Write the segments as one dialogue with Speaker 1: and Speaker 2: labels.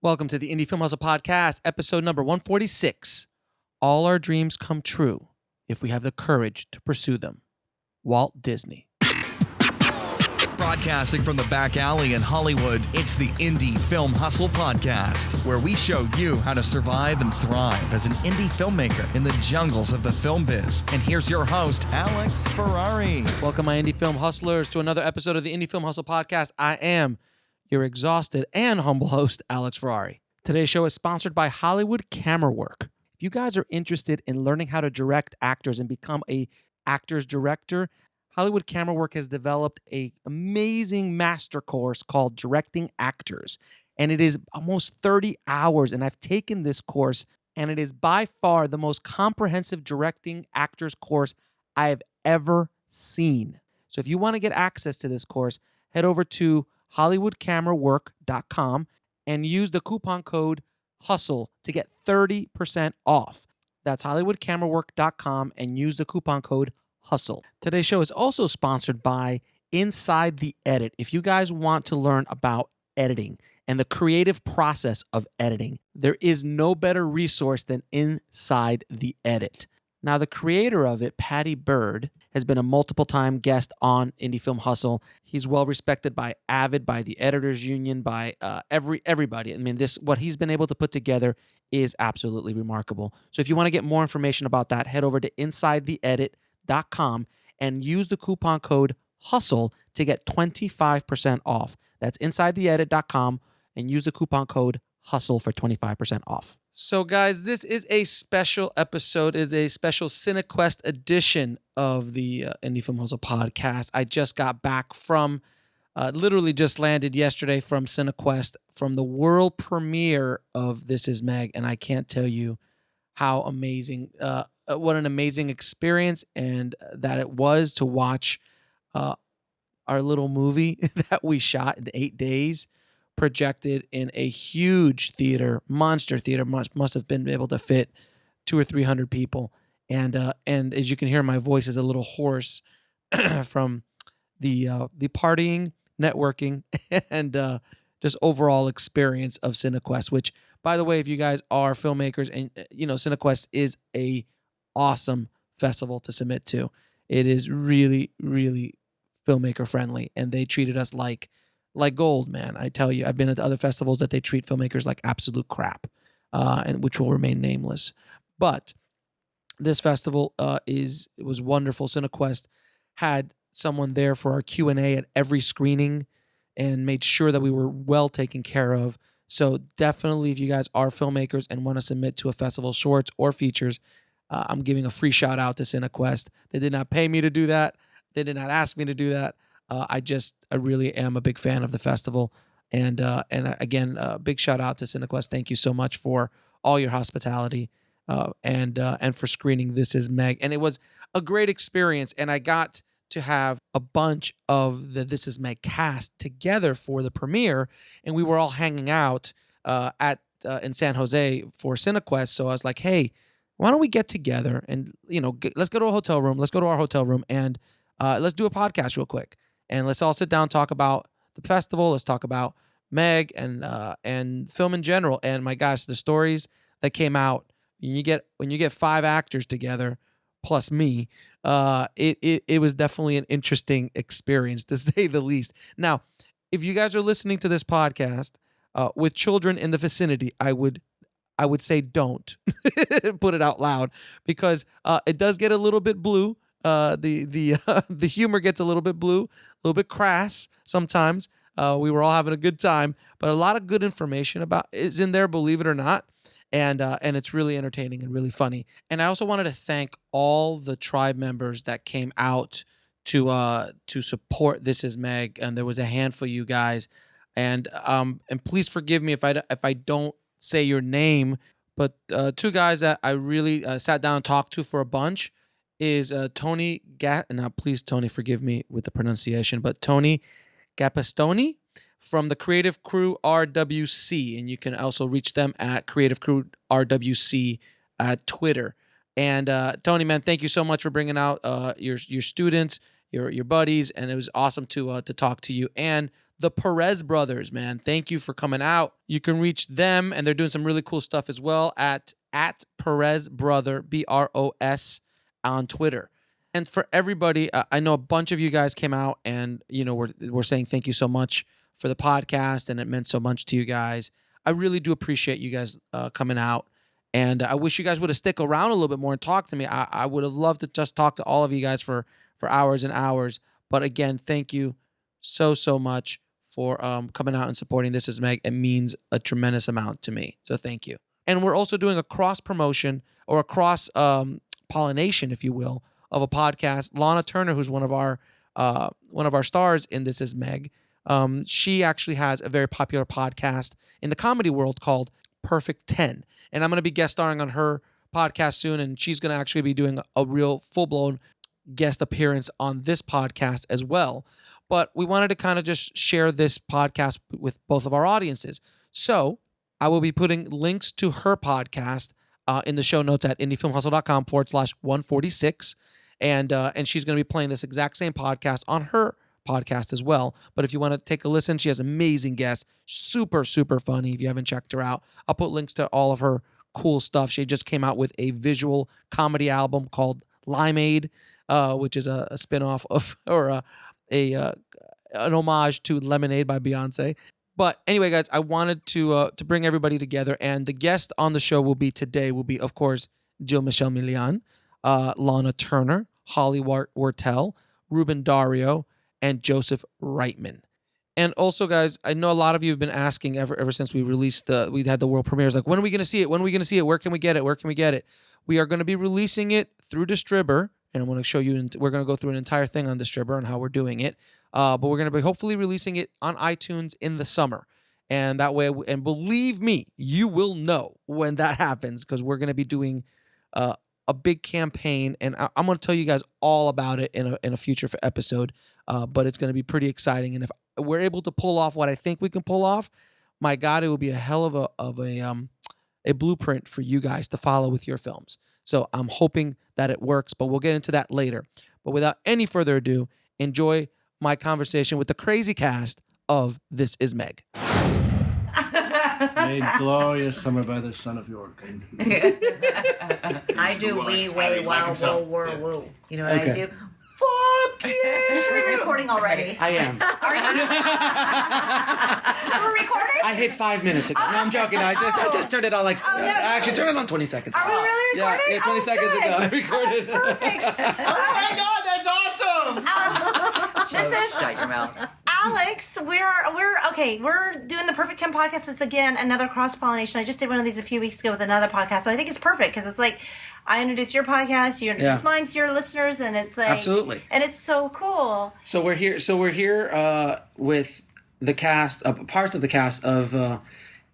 Speaker 1: Welcome to the Indie Film Hustle Podcast, episode number 146. All our dreams come true if we have the courage to pursue them. Walt Disney.
Speaker 2: Broadcasting from the back alley in Hollywood, it's the Indie Film Hustle Podcast, where we show you how to survive and thrive as an indie filmmaker in the jungles of the film biz. And here's your host, Alex Ferrari.
Speaker 1: Welcome, my Indie Film Hustlers, to another episode of the Indie Film Hustle Podcast. I am your exhausted and humble host, Alex Ferrari. Today's show is sponsored by Hollywood Camera Work. If you guys are interested in learning how to direct actors and become a actor's director, Hollywood Camera Work has developed an amazing master course called Directing Actors. And it is almost 30 hours. And I've taken this course, and it is by far the most comprehensive directing actors course I have ever seen. So if you want to get access to this course, head over to hollywoodcamerawork.com and use the coupon code HUSTLE to get 30% off. That's hollywoodcamerawork.com and use the coupon code HUSTLE. Today's show is also sponsored by Inside the Edit. If you guys want to learn about editing and the creative process of editing, there is no better resource than Inside the Edit. Now, the creator of it, Patty Bird, has been a multiple-time guest on Indie Film Hustle. He's well-respected by Avid, by the Editors Union, by everybody. I mean, what he's been able to put together is absolutely remarkable. So if you want to get more information about that, head over to InsideTheEdit.com and use the coupon code HUSTLE to get 25% off. That's InsideTheEdit.com and use the coupon code HUSTLE for 25% off. So, guys, this is a special episode. It's a special Cinequest edition of the Indie Film Hustle podcast. I just got back from, literally just landed yesterday from Cinequest, from the world premiere of This Is Meg, and I can't tell you how amazing, what an amazing experience, and that it was to watch our little movie that we shot in 8 days, projected in a huge theater, monster theater, must have been able to fit 200 or 300 people. And as you can hear, my voice is a little hoarse from the partying, networking, and just overall experience of Cinequest, which, by the way, if you guys are filmmakers, and Cinequest is a awesome festival to submit to. It is really, really filmmaker friendly, and they treated us like gold, man. I tell you, I've been at other festivals that they treat filmmakers like absolute crap, and which will remain nameless. But this festival it was wonderful. Cinequest had someone there for our Q&A at every screening and made sure that we were well taken care of. So definitely, if you guys are filmmakers and want to submit to a festival, shorts or features, I'm giving a free shout out to Cinequest. They did not pay me to do that. They did not ask me to do that. I really am a big fan of the festival. And again, big shout out to Cinequest. Thank you so much for all your hospitality and for screening This Is Meg. And it was a great experience. And I got to have a bunch of the This Is Meg cast together for the premiere. And we were all hanging out in San Jose for Cinequest. So I was like, hey, why don't we get together and, let's go to a hotel room. Let's go to our hotel room and let's do a podcast real quick. And let's all sit down, talk about the festival. Let's talk about Meg and film in general. And my gosh, the stories that came out when you get 5 actors together, plus me, it was definitely an interesting experience, to say the least. Now, if you guys are listening to this podcast with children in the vicinity, I would say don't put it out loud, because it does get a little bit blue. The humor gets a little bit blue, a little bit crass sometimes. We were all having a good time, but a lot of good information is in there, believe it or not. And it's really entertaining and really funny. And I also wanted to thank all the tribe members that came out to support This Is Meg. And there was a handful of you guys. And please forgive me if I don't say your name, but 2 guys that I really sat down and talked to for a bunch is Tony now please, Tony, forgive me with the pronunciation, but Tony Gapastoni from the Creative Crew RWC, and you can also reach them at Creative Crew RWC at Twitter. And Tony, man, thank you so much for bringing out your students, your buddies, and it was awesome to talk to you. And the Perez brothers, man. Thank you for coming out. You can reach them, and they're doing some really cool stuff as well at Perez Brother, BROS, on Twitter. And for everybody, I know a bunch of you guys came out and, we're saying thank you so much for the podcast, and it meant so much to you guys. I really do appreciate you guys coming out. And I wish you guys would have stick around a little bit more and talk to me. I would have loved to just talk to all of you guys for hours and hours. But again, thank you so much for coming out and supporting This Is Meg. It means a tremendous amount to me. So thank you. And we're also doing a cross promotion or a cross pollination, if you will, of a podcast. Lahna Turner, who's one of our stars in This Is Meg, she actually has a very popular podcast in the comedy world called Perfect 10. And I'm going to be guest starring on her podcast soon, and she's going to actually be doing a real full-blown guest appearance on this podcast as well. But we wanted to kind of just share this podcast with both of our audiences. So I will be putting links to her podcast in the show notes at indiefilmhustle.com/146. And she's going to be playing this exact same podcast on her podcast as well. But if you want to take a listen, she has amazing guests, super funny. If you haven't checked her out, I'll put links to all of her cool stuff. She just came out with a visual comedy album called Limeade, which is a spinoff of an homage to Lemonade by Beyonce. But anyway, guys, I wanted to bring everybody together, and the guest on the show will be, of course, Jill-Michele Meleán, Lahna Turner, Holly Wortell, Ruben Dario, and Joseph Reitman. And also, guys, I know a lot of you have been asking ever since we had the world premieres, like, when are we going to see it? When are we going to see it? Where can we get it? We are going to be releasing it through Distribber, and I'm going to show you, we're going to go through an entire thing on Distribber and how we're doing it. But we're going to be hopefully releasing it on iTunes in the summer. And that way, and believe me, you will know when that happens, because we're going to be doing a big campaign, and I'm going to tell you guys all about it in a future episode. But it's going to be pretty exciting. And if we're able to pull off what I think we can pull off, my God, it will be a hell of a blueprint for you guys to follow with your films. So I'm hoping that it works, but we'll get into that later. But without any further ado, enjoy my conversation with the crazy cast of This Is Meg.
Speaker 3: Made glorious summer by the son of York.
Speaker 4: I do wee, way, wow, whoa, whoa, whoa. You know what I do?
Speaker 5: Fuck yeah! You should be recording already.
Speaker 1: I am.
Speaker 5: Are you? We're recording?
Speaker 1: I hit 5 minutes ago. No, I'm joking. I just turned it on I actually turned it on 20 seconds ago.
Speaker 5: Are we really recording?
Speaker 1: Yeah, 20 seconds ago. I recorded.
Speaker 5: That's perfect.
Speaker 3: Oh my God, that's awesome!
Speaker 4: Shut your mouth.
Speaker 5: Alex, we're doing the Perfect 10 podcast. It's again another cross pollination. I just did one of these a few weeks ago with another podcast, so I think it's perfect because it's like I introduce your podcast, you introduce mine to your listeners, and it's like
Speaker 1: absolutely,
Speaker 5: and it's so cool.
Speaker 1: So we're here with the cast, parts of the cast of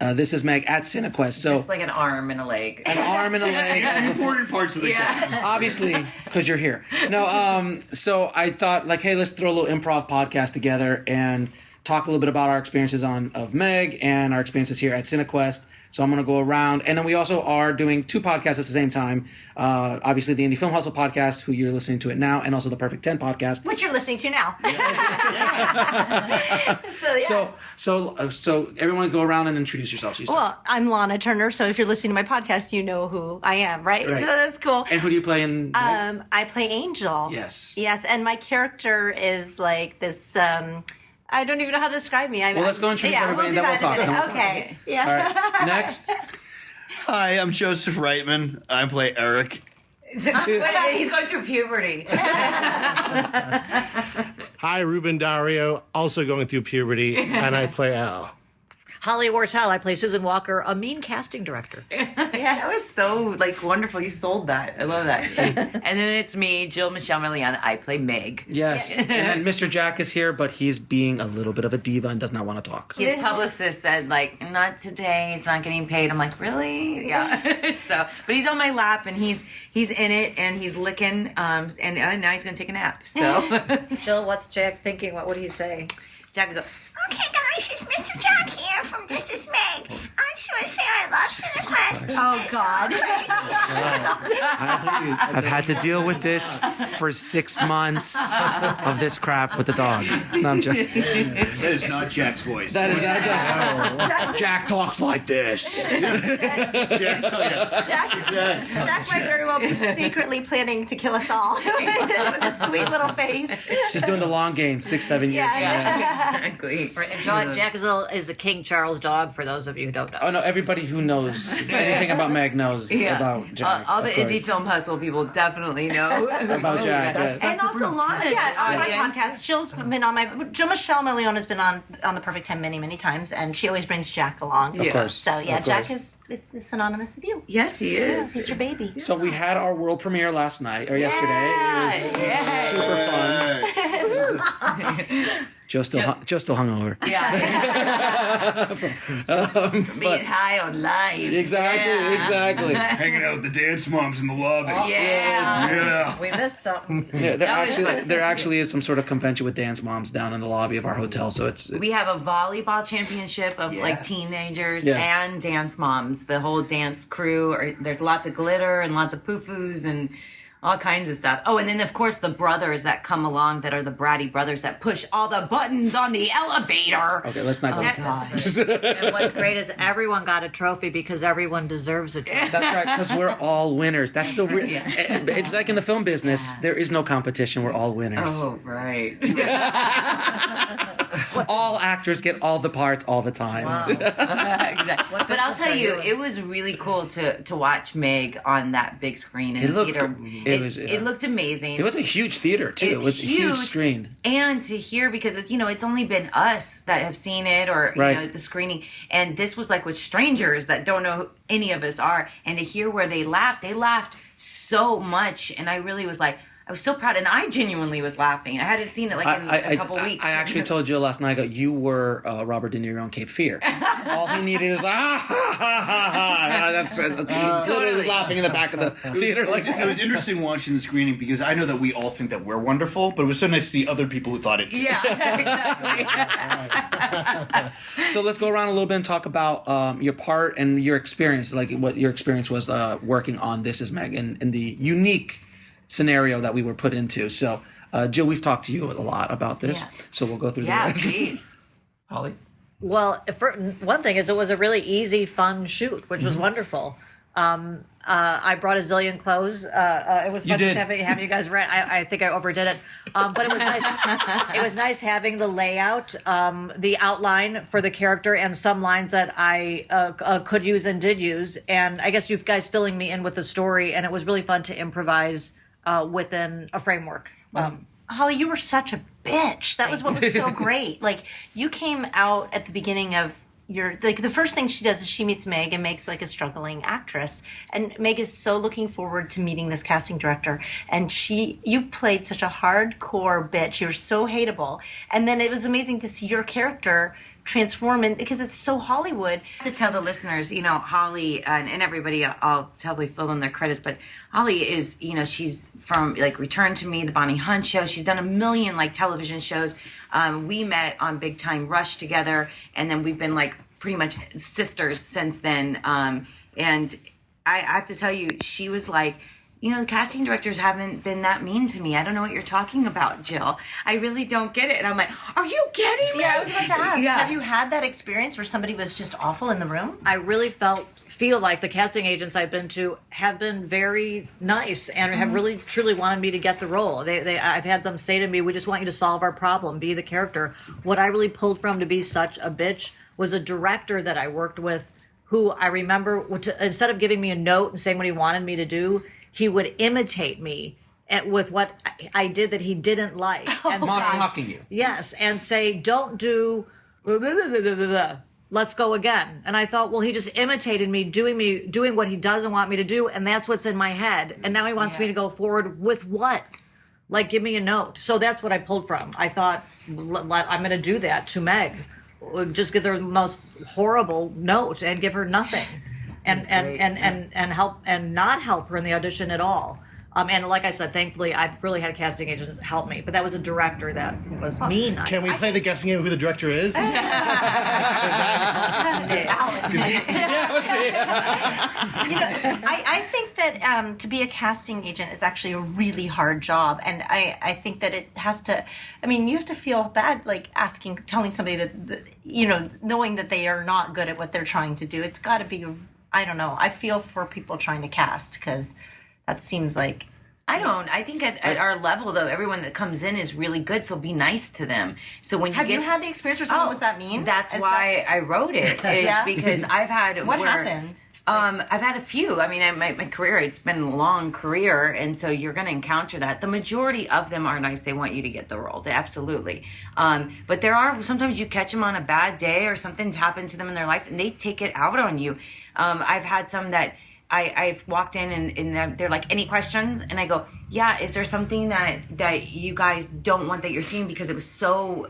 Speaker 1: This Is Meg at Cinequest. So
Speaker 4: just like an arm and a leg.
Speaker 1: An arm and a leg.
Speaker 3: Important parts of the cast.
Speaker 1: Obviously, because you're here. No, so I thought, like, hey, let's throw a little improv podcast together and talk a little bit about our experiences of Meg and our experiences here at Cinequest. So I'm going to go around. And then we also are doing two podcasts at the same time. Obviously, the Indie Film Hustle podcast, who you're listening to it now, and also the Perfect 10 podcast.
Speaker 5: Which you're listening to now.
Speaker 1: So everyone go around and introduce yourselves.
Speaker 5: Well, I'm Lahna Turner, so if you're listening to my podcast, you know who I am, right? So that's cool.
Speaker 1: And who do you play in?
Speaker 5: I play Angel.
Speaker 1: Yes.
Speaker 5: Yes, and my character is like this... I don't even know how to describe me.
Speaker 1: Let's go introduce everybody and then we'll talk.
Speaker 5: Okay. Yeah.
Speaker 1: All right. Next.
Speaker 3: Hi, I'm Joseph Reitman. I play Eric.
Speaker 4: He's going through puberty.
Speaker 6: Hi, Ruben Dario, also going through puberty, and I play Al.
Speaker 7: Holly Wortell, I play Susan Walker, a mean casting director.
Speaker 4: That was so wonderful. You sold that. I love that. And then it's me, Jill-Michele Meleán. I play Meg.
Speaker 1: Yes. And then Mr. Jack is here, but he's being a little bit of a diva and does not want to talk.
Speaker 4: His publicist said, not today. He's not getting paid. I'm like, really? Yeah. But he's on my lap and he's in it and he's licking. And now he's gonna take a nap. So,
Speaker 7: Jill, what's Jack thinking? What would he say?
Speaker 4: Jack would go,
Speaker 8: Okay, guys, it's Mr. Jack here from This Is Meg. I just want to say I
Speaker 5: love Cinequest. Oh God.
Speaker 1: I've had to deal with this for 6 months of this crap with the dog. No, I'm joking.
Speaker 3: That is not Jack's voice.
Speaker 1: That is not Jack's. Jack talks like this.
Speaker 5: Jack might very well be secretly planning to kill us all with a sweet little face.
Speaker 1: She's doing the long game, 6-7 years.
Speaker 5: Yeah.
Speaker 4: Exactly.
Speaker 7: Jack is a King Charles dog, for those of you who don't know.
Speaker 1: Oh no! Everybody who knows anything about Meg knows about Jack.
Speaker 4: All the
Speaker 1: of course.
Speaker 4: indie film hustle people definitely know
Speaker 1: About Jack. Yes.
Speaker 5: And also Lahna. Yeah, on my podcast, Jill's been on Jill-Michele Meleán has been on The Perfect 10 many times, and she always brings Jack along.
Speaker 1: Of course.
Speaker 5: So yeah,
Speaker 1: Of
Speaker 5: Jack
Speaker 1: course.
Speaker 5: is synonymous with you.
Speaker 4: Yes, he is.
Speaker 5: He's your baby.
Speaker 1: So we had our world premiere last night or yesterday. It was super fun. Joe's still hungover.
Speaker 4: Yeah. Being high on life.
Speaker 1: Exactly.
Speaker 3: Hanging out with the dance moms in the lobby.
Speaker 4: Yeah.
Speaker 7: We missed something.
Speaker 1: Yeah, there actually is some sort of convention with dance moms down in the lobby of our hotel. So it's
Speaker 4: We have a volleyball championship of like teenagers and dance moms. The whole dance crew. There's lots of glitter and lots of poo-foos and all kinds of stuff. Oh, and then of course the brothers that come along that are the bratty brothers that push all the buttons on the elevator.
Speaker 1: okay. Let's not go into that.
Speaker 7: And what's great is everyone got a trophy because everyone deserves a trophy.
Speaker 1: That's right, because we're all winners. That's the it's like in the film business. There is no competition. We're all winners.
Speaker 4: Oh, right.
Speaker 1: All actors get all the parts all the time.
Speaker 7: Wow.
Speaker 4: Exactly. But I'll tell you, it was really cool to watch Meg on that big screen in the theater. It looked amazing.
Speaker 1: It was a huge theater too. It was a huge screen.
Speaker 4: And to hear, because it's only been us that have seen it, or the screening, and this was like with strangers that don't know who any of us are, and to hear where they laughed so much, and I really was like, I was so proud, and I genuinely was laughing. I hadn't seen it in a couple weeks.
Speaker 1: I actually told Jill last night, you were Robert De Niro on Cape Fear. All he needed was he literally was laughing in the back of the theater.
Speaker 3: It was interesting watching the screening because I know that we all think that we're wonderful, but it was so nice to see other people who thought it too.
Speaker 4: Yeah, exactly.
Speaker 1: So let's go around a little bit and talk about your part and your experience, like what your experience was working on This Is Meg in the unique scenario that we were put into. So, Jill, we've talked to you a lot about this, so we'll go through
Speaker 4: Yeah,
Speaker 1: the
Speaker 4: please.
Speaker 1: Holly?
Speaker 7: Well, one thing is it was a really easy, fun shoot, which was wonderful. I brought a zillion clothes. It was fun just having you guys read. I think I overdid it, but it was nice. It was nice having the layout, the outline for the character, and some lines that I could use and did use. And I guess you guys filling me in with the story, and it was really fun to improvise within a framework.
Speaker 5: Holly, you were such a bitch. That was what was so great. Like, you came out at the beginning of the first thing she does is she meets Meg, and Meg's like a struggling actress. And Meg is so looking forward to meeting this casting director. And you played such a hardcore bitch. You were so hateable. And then it was amazing to see your character transform, because it's so Hollywood.
Speaker 4: To tell the listeners, Holly and everybody, I'll totally fill in their credits, but Holly is, she's from Return to Me, the Bonnie Hunt show. She's done a million television shows. We met on Big Time Rush together, and then we've been pretty much sisters since then. And I have to tell you, she was like, the casting directors haven't been that mean to me. I don't know what you're talking about, Jill. I really don't get it. And I'm like, are you kidding me?
Speaker 5: Yeah, I was about to ask.
Speaker 4: Yeah.
Speaker 5: Have you had that experience where somebody was just awful in the room?
Speaker 7: I really feel like the casting agents I've been to have been very nice and have really truly wanted me to get the role. I've had them say to me, "We just want you to solve our problem, be the character." What I really pulled from to be such a bitch was a director that I worked with, who I remember instead of giving me a note and saying what he wanted me to do, he would imitate me with what I did that he didn't like. And
Speaker 1: mocking you.
Speaker 7: Yes, and say, don't do, blah, blah, blah, blah, blah. Let's go again. And I thought, well, he just imitated me doing what he doesn't want me to do, and that's what's in my head. And now he wants me to go forward with what? Give me a note. So that's what I pulled from. I thought, I'm going to do that to Meg. Just give her the most horrible note and give her nothing. And help and not help her in the audition at all. And like I said, thankfully, I've really had a casting agent help me. But that was a director that was mean.
Speaker 6: Can we play the guessing game of who the director is?
Speaker 5: I think that to be a casting agent is actually a really hard job, and I think that it has to. I mean, you have to feel bad, like telling somebody that knowing that they are not good at what they're trying to do. It's got to be. I don't know. I feel for people trying to cast because that seems like.
Speaker 4: I don't. I think at our level, though, everyone that comes in is really good, so be nice to them. So when
Speaker 5: Have you had the experience, or someone was that mean?
Speaker 4: That's why I wrote it, is because I've had...
Speaker 5: What happened?
Speaker 4: I've had a few. I mean, my career, it's been a long career, and so you're going to encounter that. The majority of them are nice. They want you to get the role. Absolutely. But there are, sometimes you catch them on a bad day or something's happened to them in their life, and they take it out on you. I've had some that... I've walked in and they're like, any questions? And I go, yeah, is there something that you guys don't want that you're seeing? Because it was so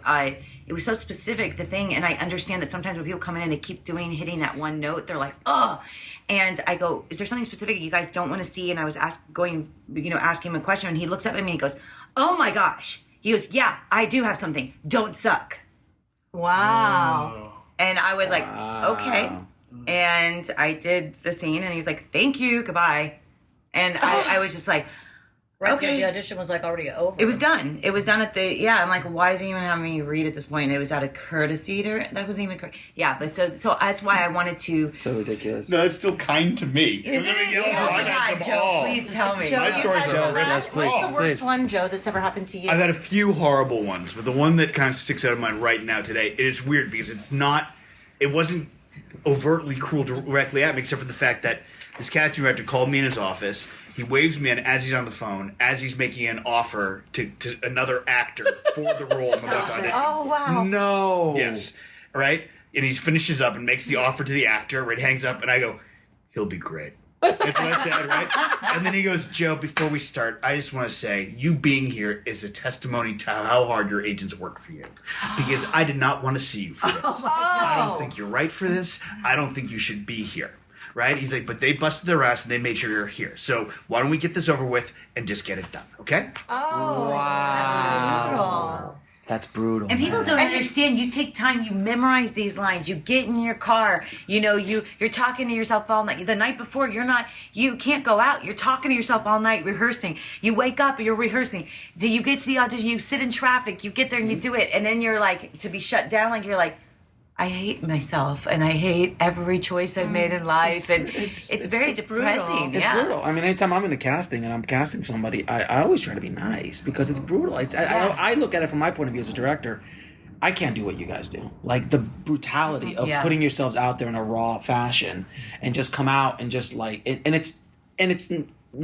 Speaker 4: specific, the thing. And I understand that sometimes when people come in and they keep hitting that one note, they're like, oh. And I go, is there something specific you guys don't want to see? And I was asking him a question, and he looks up at me and he goes, oh my gosh. He goes, yeah, I do have something. Don't suck.
Speaker 5: Wow.
Speaker 4: And I was like, okay. And I did the scene, and he was like, thank you, goodbye. And I was just like, okay.
Speaker 7: The audition was like already over.
Speaker 4: It was done. It was done I'm like, why is he even having me read at this point? It was out of courtesy that wasn't even but so that's why I wanted to.
Speaker 1: So ridiculous.
Speaker 3: No, it's still kind to me.
Speaker 4: Is it? Oh God, Joe, please tell me.
Speaker 5: Joe,
Speaker 3: My stories are
Speaker 1: yes, please.
Speaker 5: What's the worst
Speaker 1: Please.
Speaker 5: one, Joe, that's ever happened to you?
Speaker 3: I've had a few horrible ones, but the one that kind of sticks out of mind right now today, and it's weird because it wasn't overtly cruel directly at me, except for the fact that this casting director called me in his office. He waves me in as he's on the phone, as he's making an offer to another actor for the role I'm about to audition.
Speaker 5: Oh, wow.
Speaker 1: No.
Speaker 3: Yes. Right? And he finishes up and makes the offer to the actor, right? Hangs up, and I go, he'll be great. That's what I said, right? And then he goes, Joe, before we start, I just want to say, you being here is a testimony to how hard your agents work for you. Because I did not want to see you for this. I don't think you're right for this. I don't think you should be here. Right? He's like, but they busted their ass and they made sure you're here. So why don't we get this over with and just get it done, okay?
Speaker 5: Oh,
Speaker 1: Wow. That's brutal.
Speaker 4: And people don't understand. You take time. You memorize these lines. You get in your car. You're talking to yourself all night. The night before, you can't go out. You're talking to yourself all night, rehearsing. You wake up, you're rehearsing. Do you get to the audition? You sit in traffic. You get there and you do it. And then you're like, to be shut down, like you're like, I hate myself and I hate every choice I've made in life. It's very depressing.
Speaker 1: It's brutal. I mean, anytime I'm in a casting and I'm casting somebody, I always try to be nice because it's brutal. I look at it from my point of view as a director. I can't do what you guys do. Like the brutality of putting yourselves out there in a raw fashion and just come out and just like, and it's 9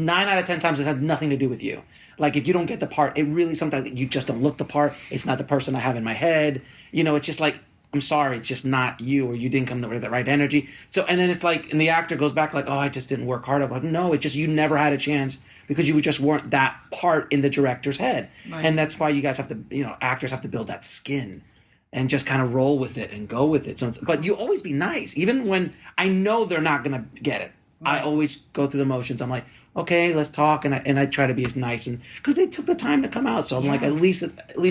Speaker 1: out of 10 times it has nothing to do with you. Like if you don't get the part, it really sometimes you just don't look the part. It's not the person I have in my head. It's just like, I'm sorry, it's just not you, or you didn't come with the right energy. So, and then it's like, and the actor goes back like, oh, I just didn't work hard. I'm like, no, it's just you never had a chance because you just weren't that part in the director's head. Right. And that's why you guys have to, actors have to build that skin and just kind of roll with it and go with it. So, but you always be nice, even when I know they're not going to get it. Right. I always go through the motions. I'm like, okay, let's talk, and I try to be as nice, and because they took the time to come out, so I'm like, at least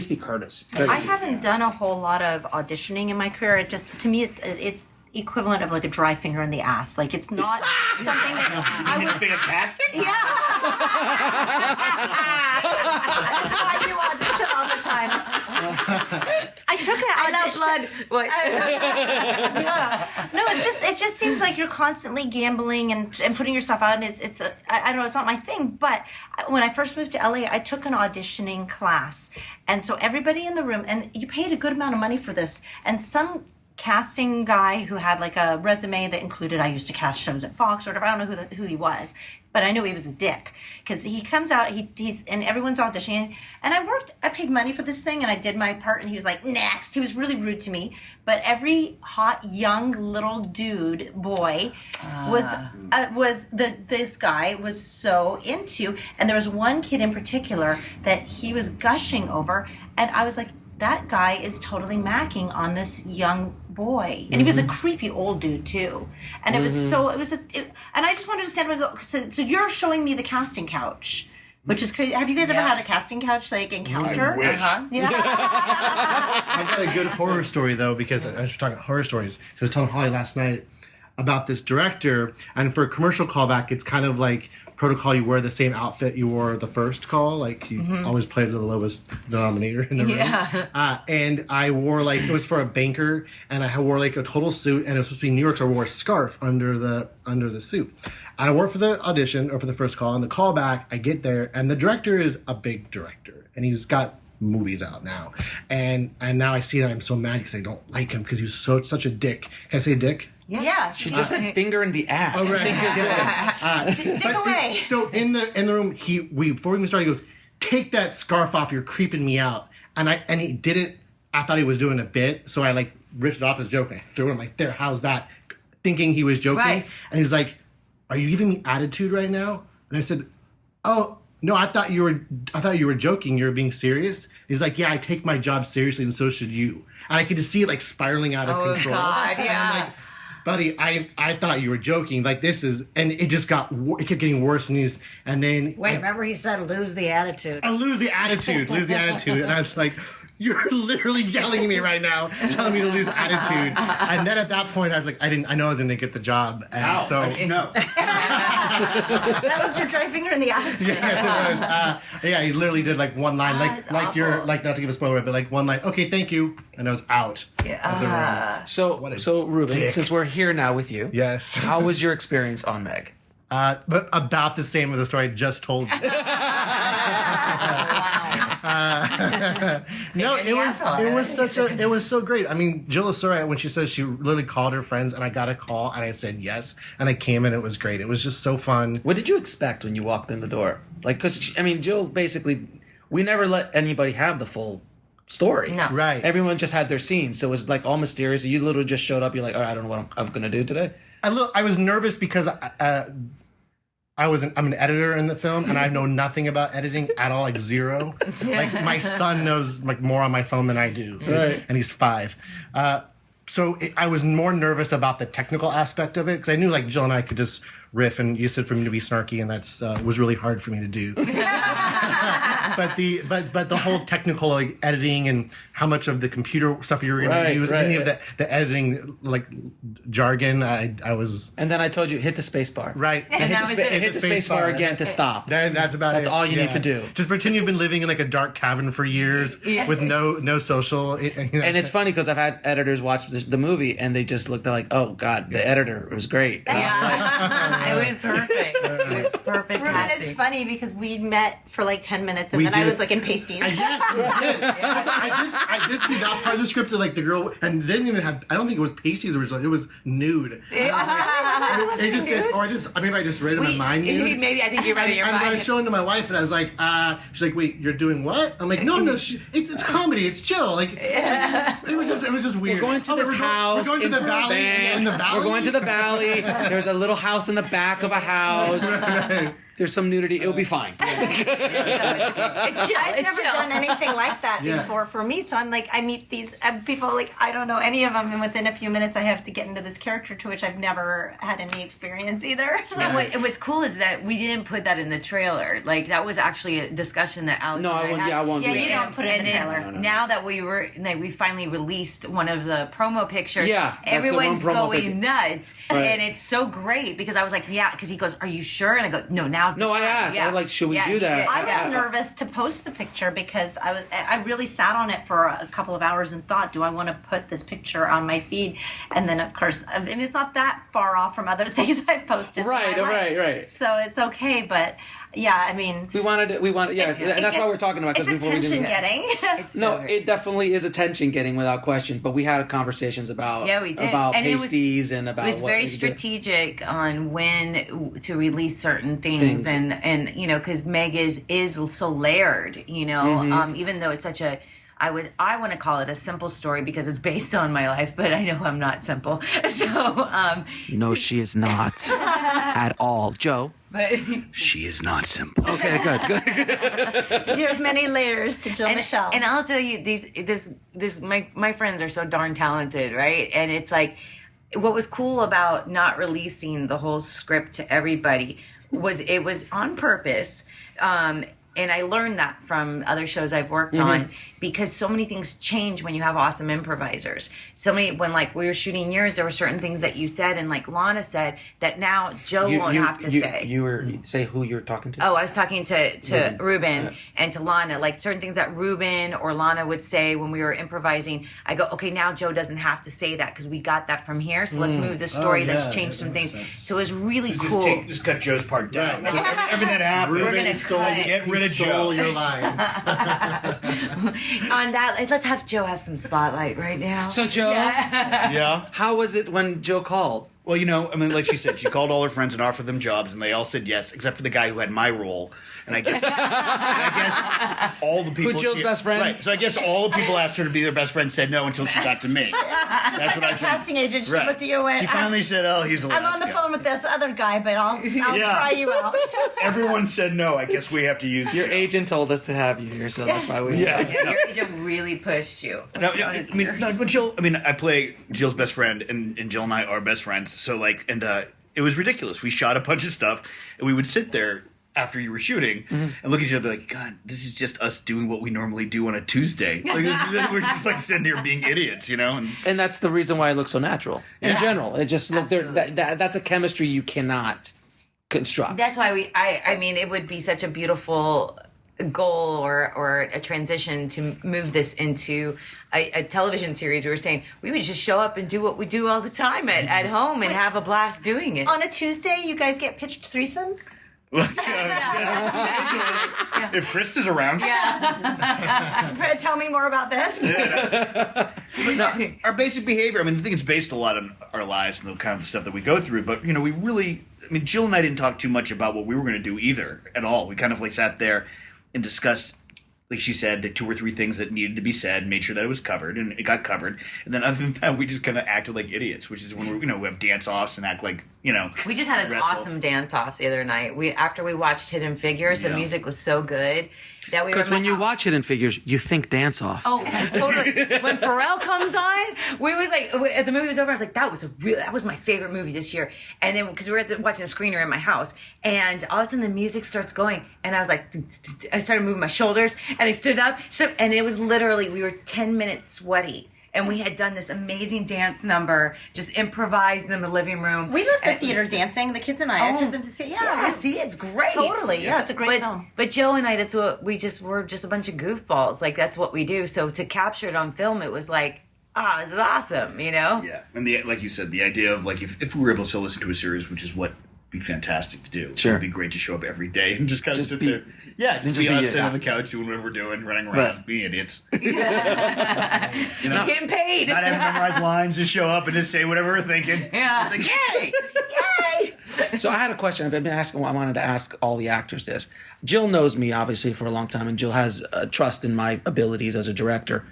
Speaker 1: be courteous.
Speaker 5: I haven't done a whole lot of auditioning in my career. It just, to me, it's equivalent of like a dry finger in the ass. Like it's not something that I would.
Speaker 3: Fantastic.
Speaker 5: Yeah. That's why I do audition all the time. I took it.
Speaker 4: I love blood. What?
Speaker 5: Yeah. No, it just seems like you're constantly gambling and putting yourself out, and I don't know, it's not my thing. But when I first moved to LA, I took an auditioning class, and so everybody in the room, and you paid a good amount of money for this, and some casting guy who had like a resume that included I used to cast shows at Fox or whatever. I don't know who he was, but I knew he was a dick because he comes out, he's and everyone's auditioning, and I paid money for this thing and I did my part, and he was like, next. He was really rude to me, but every hot young little boy this guy was so into, and there was one kid in particular that he was gushing over, and I was like, that guy is totally macking on this young boy, and he was a creepy old dude too. And it was and I just wanted to stand up and go. So you're showing me the casting couch. Which is crazy. Have you guys ever had a casting couch encounter?
Speaker 3: I wish.
Speaker 5: Yeah.
Speaker 6: I got a good horror story though, because I was talking horror stories. So I was telling Holly last night about this director, and for a commercial callback, it's kind of like protocol. You wear the same outfit you wore the first call, like you always play to the lowest denominator in the room. And I wore it was for a banker, and I wore a total suit, and it was supposed to be New York, so I wore a scarf under the suit. And I wore it for the audition or for the first call, and the callback, I get there, and the director is a big director, and he's got movies out now, and now I see it, I'm so mad because I don't like him because he's such a dick. Can I say dick?
Speaker 5: Yeah.
Speaker 1: She just said finger in the ass.
Speaker 6: Oh, right.
Speaker 5: Dick away.
Speaker 6: So in the room, before we even started, he goes, "Take that scarf off. You're creeping me out." And he did it. I thought he was doing a bit, so I ripped it off as a joke and I threw him there. How's that? Thinking he was joking,
Speaker 4: Right.
Speaker 6: and he's like, "Are you giving me attitude right now?" And I said, "Oh no, I thought you were joking. You were being serious." He's like, "Yeah, I take my job seriously, and so should you." And I could just see it spiraling out of control.
Speaker 4: God,
Speaker 6: And
Speaker 4: yeah.
Speaker 6: I'm like, "Buddy, I thought you were joking. This is," and it just it kept getting worse. And then
Speaker 7: Wait, remember he said lose the attitude.
Speaker 6: I lose the attitude. And I was like, "You're literally yelling at me right now, telling me to lose attitude." And then at that point, I was like, I know I was going to get the job. And
Speaker 3: Ow,
Speaker 6: so,
Speaker 3: I didn't know.
Speaker 5: That was your dry finger in the ass.
Speaker 6: yes, it was. Yeah, he literally did one line,
Speaker 4: That's awful.
Speaker 6: not to give a spoiler, but one line. "Okay, thank you," and I was out of the room.
Speaker 1: So Ruben,
Speaker 6: dick.
Speaker 1: since we're here now with you,
Speaker 6: Yes.
Speaker 1: how was your experience on Meg?
Speaker 6: But about the same of the story I just told you. No, it was so great. I mean, Jill-Michele, when she says she literally called her friends and I got a call and I said yes and I came and it was great. It was just so fun.
Speaker 1: What did you expect when you walked in the door? Because Jill basically, we never let anybody have the full story.
Speaker 4: No.
Speaker 6: Right.
Speaker 1: Everyone just had their scene, so it was all mysterious. You literally just showed up. You're like, "All right, I don't know what I'm going to do today."
Speaker 6: I was nervous because I'm an editor in the film, and I know nothing about editing at all, zero. My son knows more on my phone than I do,
Speaker 1: Right.
Speaker 6: and he's 5. So I was more nervous about the technical aspect of it because I knew Jill and I could just riff, and you said for me to be snarky, and that's was really hard for me to do. But the whole technical editing and how much of the computer stuff you were going to use, any of the editing jargon, I was.
Speaker 1: And then I told you, hit the space bar.
Speaker 6: Right.
Speaker 1: And hit the space bar again to stop.
Speaker 6: Then that's
Speaker 1: all you need to do.
Speaker 6: Just pretend you've been living in a dark cavern for years with no social.
Speaker 1: And it's funny because I've had editors watch the movie and they just looked like, "Oh God, the editor was great."
Speaker 4: Yeah. It was perfect. It was perfect.
Speaker 5: Ruben, it's
Speaker 4: casting.
Speaker 5: funny because we met for 10 minutes and then I was in pasties.
Speaker 6: Yes, we did. I did see that part of the script of the girl, and they didn't even have. I don't think it was pasties originally. It was nude. They just said, or I just read it in my mind. Nude.
Speaker 4: Maybe I think you read it in your
Speaker 6: And when I
Speaker 4: mind.
Speaker 6: showed it to my wife, and I was like, she's like, "Wait, you're doing what?" I'm like, "No, it's comedy. It's chill." It was just weird.
Speaker 1: We're going to this house.
Speaker 6: We're going to the valley.
Speaker 1: Burbank.
Speaker 6: In the valley.
Speaker 1: We're going to the valley. There's a little house in the back of a house. There's some nudity. It'll be fine.
Speaker 5: I've never done anything like that before for me. So I'm I meet these people, I don't know any of them, and within a few minutes I have to get into this character to which I've never had any experience either. So
Speaker 4: And what's cool is that we didn't put that in the trailer. That was actually a discussion that Alex
Speaker 1: No,
Speaker 4: and
Speaker 1: I won't.
Speaker 4: had.
Speaker 1: Yeah, I won't.
Speaker 5: Yeah,
Speaker 1: do
Speaker 5: you
Speaker 1: that.
Speaker 5: don't put it in the trailer.
Speaker 4: Now that we finally released one of the promo pictures,
Speaker 1: Yeah, that's the
Speaker 4: everyone's
Speaker 1: one promo
Speaker 4: going
Speaker 1: pic-
Speaker 4: nuts,
Speaker 1: Right.
Speaker 4: and it's so great because I was like, yeah, because he goes, "Are you sure?" And I go, "No, now's the
Speaker 1: No, I
Speaker 4: time."
Speaker 1: asked. I was like, should we do
Speaker 4: he
Speaker 1: that?
Speaker 4: did.
Speaker 5: I
Speaker 4: Yeah.
Speaker 5: was nervous to post the picture because I really sat on it for a couple of hours and thought, do I want to put this picture on my feed? And then of course, it's not that far off from other things I've posted. in my life.
Speaker 1: Right.
Speaker 5: So it's okay, but yeah,
Speaker 1: We wanted, yeah, and that's why we're talking about
Speaker 5: it's
Speaker 1: because before we
Speaker 5: attention
Speaker 1: didn't.
Speaker 5: getting.
Speaker 4: It's
Speaker 1: No,
Speaker 4: so great.
Speaker 1: it definitely is attention getting without question. But we had conversations about
Speaker 4: Yeah, we did.
Speaker 1: about
Speaker 4: And it was-
Speaker 1: pasties and about
Speaker 4: It was
Speaker 1: what
Speaker 4: very
Speaker 1: we could do.
Speaker 4: strategic on when to release certain things. and because Meg is so layered, even though it's such a I want to call it a simple story because it's based on my life, but I know I'm not simple. So
Speaker 1: No, she is not at all, Joe.
Speaker 4: but
Speaker 3: She is not simple.
Speaker 1: Okay, good.
Speaker 5: There's many layers to Jill-Michele.
Speaker 4: And I'll tell you, my friends are so darn talented, right? And it's what was cool about not releasing the whole script to everybody was it was on purpose. And I learned that from other shows I've worked on, because so many things change when you have awesome improvisers. So many, when like we were shooting yours, there were certain things that you said and like Lahna said that now Joe won't have to say.
Speaker 1: You were say who you're talking to?
Speaker 4: Oh, I was talking to Ruben and to Lahna, like certain things that Ruben or Lahna would say when we were improvising. I go, okay, now Joe doesn't have to say that because we got that from here. So let's move the story. Let's change some things. So it was really cool.
Speaker 3: Just cut Joe's part down. Everything that happened.
Speaker 4: We're gonna
Speaker 3: get rid of Joe.
Speaker 6: Your lines.
Speaker 4: On that, let's have Joe have some spotlight right now.
Speaker 1: So Joe,
Speaker 3: Yeah.
Speaker 1: how was it when Joe called?
Speaker 3: Well, I mean, like she said, she called all her friends and offered them jobs, and they all said yes, except for the guy who had my role. And I guess all the people.
Speaker 1: Who Jill's best friend?
Speaker 3: Right. So I guess all the people asked her to be their best friend said no until she got to me.
Speaker 5: Just like a casting agent, she
Speaker 3: Right.
Speaker 5: looked at you and went,
Speaker 3: She finally said, "Oh, he's the last
Speaker 5: I'm on the
Speaker 3: guy."
Speaker 5: phone with this other guy, but I'll
Speaker 3: Yeah.
Speaker 5: try you out.
Speaker 3: Everyone said no. I guess we have to use
Speaker 1: Your
Speaker 3: Joe.
Speaker 1: agent told us to have you here, so that's why we.
Speaker 3: Yeah.
Speaker 4: Yeah, your agent really pushed you.
Speaker 3: No, but Jill. I mean, I play Jill's best friend, and Jill and I are best friends. So it was ridiculous. We shot a bunch of stuff, and we would sit there after you were shooting and look at each other and be like, God, this is just us doing what we normally do on a Tuesday. Like, we're just like sitting here being idiots, And
Speaker 1: And that's the reason why it looks so natural in general. It just look there. That's a chemistry you cannot construct.
Speaker 4: That's why I mean, it would be such a beautiful goal or a transition to move this into a television series. We were saying we would just show up and do what we do all the time at home and have a blast doing it.
Speaker 5: On a Tuesday, you guys get pitched threesomes?
Speaker 3: if Krista's around,
Speaker 5: Tell me more about this.
Speaker 3: our basic behavior. I mean, I think it's based a lot on our lives and the kind of stuff that we go through. But we really, I mean, Jill and I didn't talk too much about what we were going to do either at all. We kind of like sat there and discussed, like she said, the 2 or 3 things that needed to be said, made sure that it was covered, and it got covered. And then other than that, we just kind of acted like idiots, which is when we have dance-offs and act like,
Speaker 4: We just had an awesome dance-off the other night. After we watched Hidden Figures, the music was so good that we were
Speaker 1: Because when you watch Hidden Figures, you think dance off.
Speaker 4: Oh, totally. When Pharrell comes on, we was like, the movie was over. I was like, that was my favorite movie this year. And then because we were watching a screener in my house, and all of a sudden the music starts going, and I was like, I started moving my shoulders, and I stood up, and it was literally we were 10 minutes sweaty. And we had done this amazing dance number, just improvised in the living room.
Speaker 5: We love the theater dancing. The kids and I took them to see.
Speaker 4: Yeah, see, it's great.
Speaker 5: Totally. Yeah, it's a great film.
Speaker 4: But Joe and I, that's what we're just a bunch of goofballs. Like, that's what we do. So to capture it on film, it was like, this is awesome,
Speaker 3: Yeah, and like you said, the idea of like if we were able to listen to a series, which is what be fantastic to do.
Speaker 1: Sure.
Speaker 3: It'd be great to show up every day and just kind of sit there. Yeah, just be us sitting on the couch doing whatever we're doing, running around, being idiots.
Speaker 4: Getting paid.
Speaker 3: Not having memorized lines, just show up and just say whatever we're thinking.
Speaker 4: Yeah.
Speaker 3: It's like, yay!
Speaker 4: Yay!
Speaker 1: So I had a question. I've been asking. I wanted to ask all the actors this. Jill knows me obviously for a long time, and Jill has trust in my abilities as a director.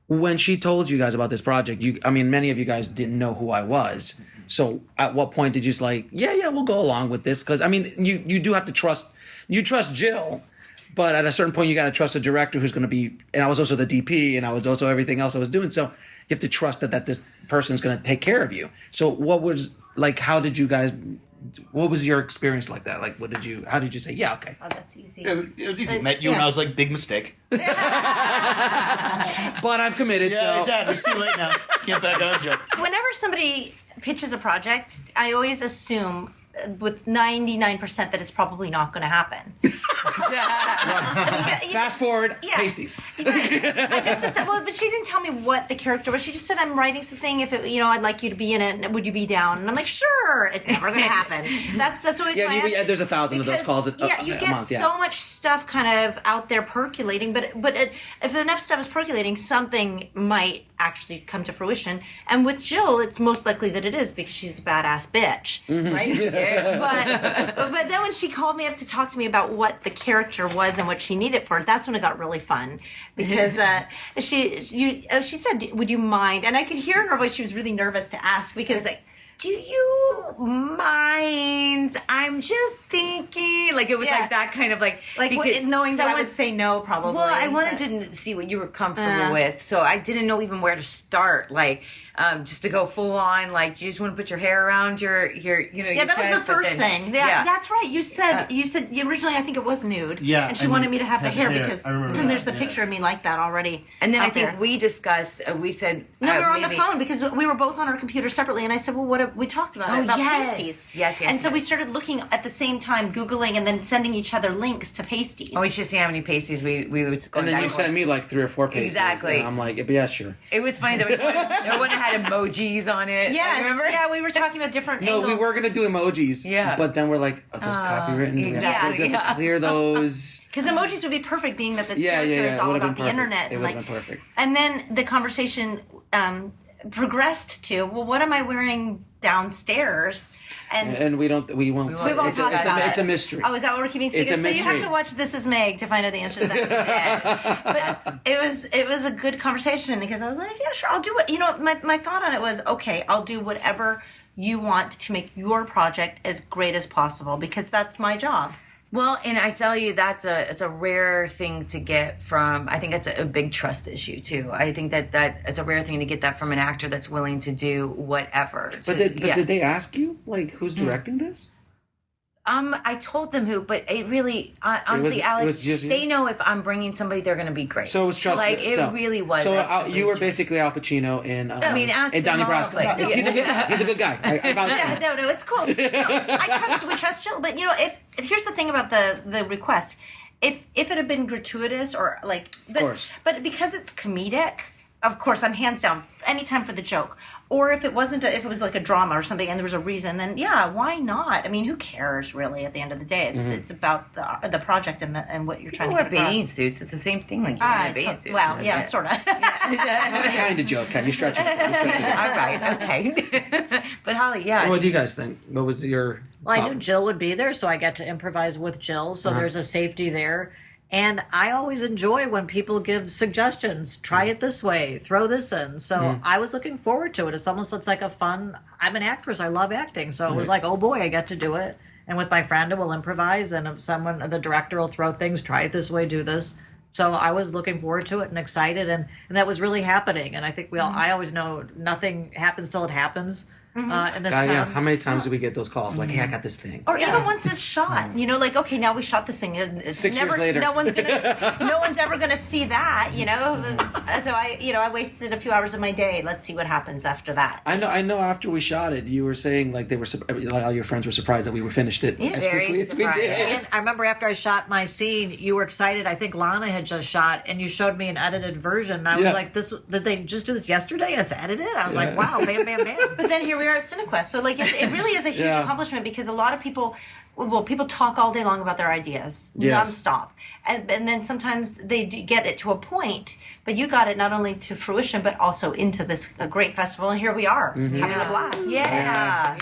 Speaker 1: When she told you guys about this project, many of you guys didn't know who I was. So at what point did you just like, yeah, we'll go along with this? Because you do have to trust. You trust Jill, but at a certain point you got to trust a director who's going to be. And I was also the DP, and I was also everything else I was doing. So you have to trust that this person's going to take care of you. So what was like? How did you guys? What was your experience like that? Like, how did you say, yeah, okay?
Speaker 5: Oh, that's easy.
Speaker 3: It was easy. Met you and I was like, big mistake.
Speaker 1: But I've committed.
Speaker 3: Yeah,
Speaker 1: so.
Speaker 3: exactly. It's too late now. Can't back out, Joe.
Speaker 5: Whenever somebody pitches a project, I always assume with 99% that it's probably not going to happen.
Speaker 1: Fast forward,
Speaker 5: Yeah.
Speaker 1: pasties.
Speaker 5: I just said, but she didn't tell me what the character was. She just said, I'm writing something. If it, I'd like you to be in it. Would you be down? And I'm like, sure. It's never going to happen. That's always my answer.
Speaker 1: There's 1,000 of those calls
Speaker 5: you
Speaker 1: a
Speaker 5: get
Speaker 1: month. Yeah.
Speaker 5: so much stuff kind of out there percolating. But if enough stuff is percolating, something might actually come to fruition. And with Jill, it's most likely that it is because she's a badass bitch, right? But then when she called me up to talk to me about what the character was and what she needed for it, that's when it got really fun because she said, "Would you mind?" And I could hear in her voice she was really nervous to ask because like,
Speaker 4: do you mind? I'm just thinking. mean? Like it was like that kind of like
Speaker 5: knowing that I would say no probably.
Speaker 4: Well, I wanted to see what you were comfortable with, so I didn't know even where to start. Like just to go full on, like you just want to put your hair around your
Speaker 5: that was the first thing. That's right. You said originally I think it was nude.
Speaker 6: Yeah,
Speaker 5: and she wanted me to have the hair because
Speaker 6: then
Speaker 5: there's the picture of me like that already.
Speaker 4: And then I think we discussed. We said
Speaker 5: we were on the phone because we were both on our computer separately, and I said, "Well, what we talked about about pasties."
Speaker 4: Yes.
Speaker 5: And so we started looking at the same time, Googling, and then sending each other links to pasties.
Speaker 4: Oh, we should see how many pasties we would go.
Speaker 1: And then you sent me like 3 or 4 pasties.
Speaker 4: Exactly.
Speaker 1: And I'm like, yeah, sure.
Speaker 4: It was funny. There was one that had emojis on it.
Speaker 5: Yes.
Speaker 4: Remember?
Speaker 5: Yeah, we were talking about different angles.
Speaker 1: No, we were gonna do emojis.
Speaker 4: Yeah.
Speaker 1: But then we're like, are those copywritten?
Speaker 4: Exactly.
Speaker 1: We have to clear those.
Speaker 5: Because emojis would be perfect, being that this character is
Speaker 1: It
Speaker 5: all
Speaker 1: would've
Speaker 5: about
Speaker 1: been
Speaker 5: the
Speaker 1: perfect.
Speaker 5: internet.
Speaker 1: It would have been perfect.
Speaker 5: And then the conversation progressed to, well, what am I wearing downstairs?
Speaker 1: And we won't
Speaker 5: We won't talk about it.
Speaker 1: It's a mystery.
Speaker 5: Oh, is that what we're keeping secret?
Speaker 1: It's a mystery.
Speaker 5: So you have to watch This Is Meg to find out the answer to that. But it was a good conversation because I was like, yeah, sure, I'll do it. You know, my thought on it was, okay, I'll do whatever you want to make your project as great as possible because that's my job.
Speaker 4: Well, and I tell you, it's a rare thing to get from. I think it's a big trust issue too. I think that it's a rare thing to get that from an actor that's willing to do whatever.
Speaker 1: But did they ask you like who's directing this?
Speaker 4: I told them who, but it really, honestly, Alex, they know if I'm bringing somebody, they're going to be great.
Speaker 1: So it was trust.
Speaker 4: Like it really was.
Speaker 1: So you were basically Al Pacino in.
Speaker 4: Ask
Speaker 1: in Donnie Brasco.
Speaker 4: But,
Speaker 1: He's a good guy.
Speaker 5: No, it's cool. We trust Jill. But here's the thing about the request. If it had been gratuitous or of
Speaker 1: course,
Speaker 5: but because it's comedic. Of course, I'm hands down anytime for the joke. Or if it wasn't, if it was like a drama or something, and there was a reason, then yeah, why not? I mean, who cares really? At the end of the day, it's about the project and what you're trying to get across.
Speaker 4: Bathing suits. It's the same thing. Like you're in a bathing suit.
Speaker 5: Well, yeah, sort of.
Speaker 1: Kind of joke. You stretch it.
Speaker 4: All right, okay. But Holly, yeah.
Speaker 1: What do you guys think? What was your?
Speaker 7: Well, I knew Jill would be there, so I get to improvise with Jill. So there's a safety there. And I always enjoy when people give suggestions. Try it this way. Throw this in. So I was looking forward to it. It's like a fun. I'm an actress. I love acting. So it was like, oh boy, I get to do it. And with my friend, we'll improvise. And if the director will throw things. Try it this way. Do this. So I was looking forward to it and excited. And that was really happening. And I think I always know nothing happens till it happens. In this town.
Speaker 1: Yeah. How many times do we get those calls? Like, hey, I got this thing.
Speaker 5: Or even once it's shot, okay, now we shot this thing. It's
Speaker 1: 6 years later,
Speaker 5: no one's ever gonna see that, So I wasted a few hours of my day. Let's see what happens after that.
Speaker 1: I know. After we shot it, you were saying like all your friends were surprised that we finished it as quickly as we did.
Speaker 7: And I remember after I shot my scene, you were excited. I think Lahna had just shot, and you showed me an edited version. And I was like, did they just do this yesterday? And it's edited. I was like, wow, bam, bam, bam.
Speaker 5: But then here we are at Cinequest. So it really is a huge accomplishment because a lot of people talk all day long about their ideas nonstop. And then sometimes they do get it to a point, but you got it not only to fruition, but also into this great festival. And here we are having a blast.
Speaker 4: Yeah.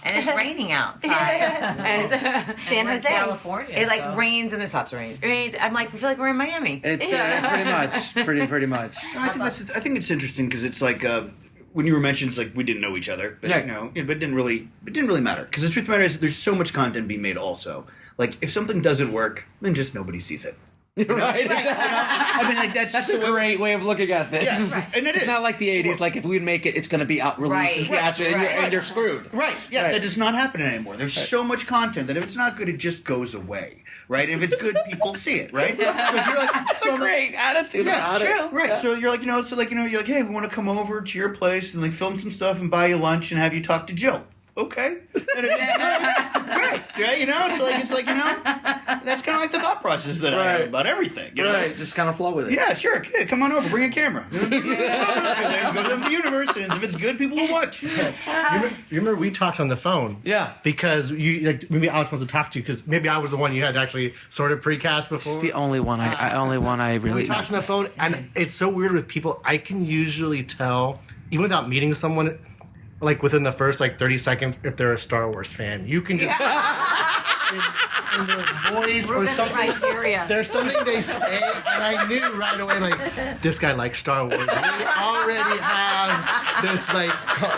Speaker 4: And it's raining outside.
Speaker 5: San Jose,
Speaker 4: California. It rains and it stops raining. I'm like, I feel like we're in Miami.
Speaker 1: It's pretty much.
Speaker 3: I think it's interesting because it's like when you were mentioned, it's like we didn't know each other, but but it didn't really matter because the truth of the matter is there's so much content being made. Also, like if something doesn't work, then just nobody sees it.
Speaker 1: Right.
Speaker 3: I mean, that's
Speaker 1: a great way of looking at this.
Speaker 3: Yeah, and
Speaker 1: it's not like the 80s. Like if we would make it, it's going to be out released in theater, and you're screwed.
Speaker 3: Right. Yeah. That does not happen anymore. There's so much content that if it's not good, it just goes away. Right. If it's good, people see it. Right. So if you're like,
Speaker 1: that's a great attitude.
Speaker 3: Yeah, it's true. Right. Yeah. So you're like, you're like, hey, we want to come over to your place and like film some stuff and buy you lunch and have you talk to Jill. Okay. And great. Yeah, so it's like, that's kind of like the thought process that I have about everything.
Speaker 1: Right. Just kind of flow with it.
Speaker 3: Yeah, sure. Okay, come on over. Bring a camera. Go to the universe, and if it's good, people will watch.
Speaker 6: You remember we talked on the phone?
Speaker 1: Yeah.
Speaker 6: Because maybe Alex wants to talk to you because maybe I was the one you had actually sort of precast before.
Speaker 1: It's the only one I really.
Speaker 6: We talked on the phone, and it's so weird with people. I can usually tell, even without meeting someone, like within the first 30 seconds, if they're a Star Wars fan, you can just in their voice or something.
Speaker 7: Criteria.
Speaker 6: There's something they say, and I knew right away, like this guy likes Star Wars. We already have this like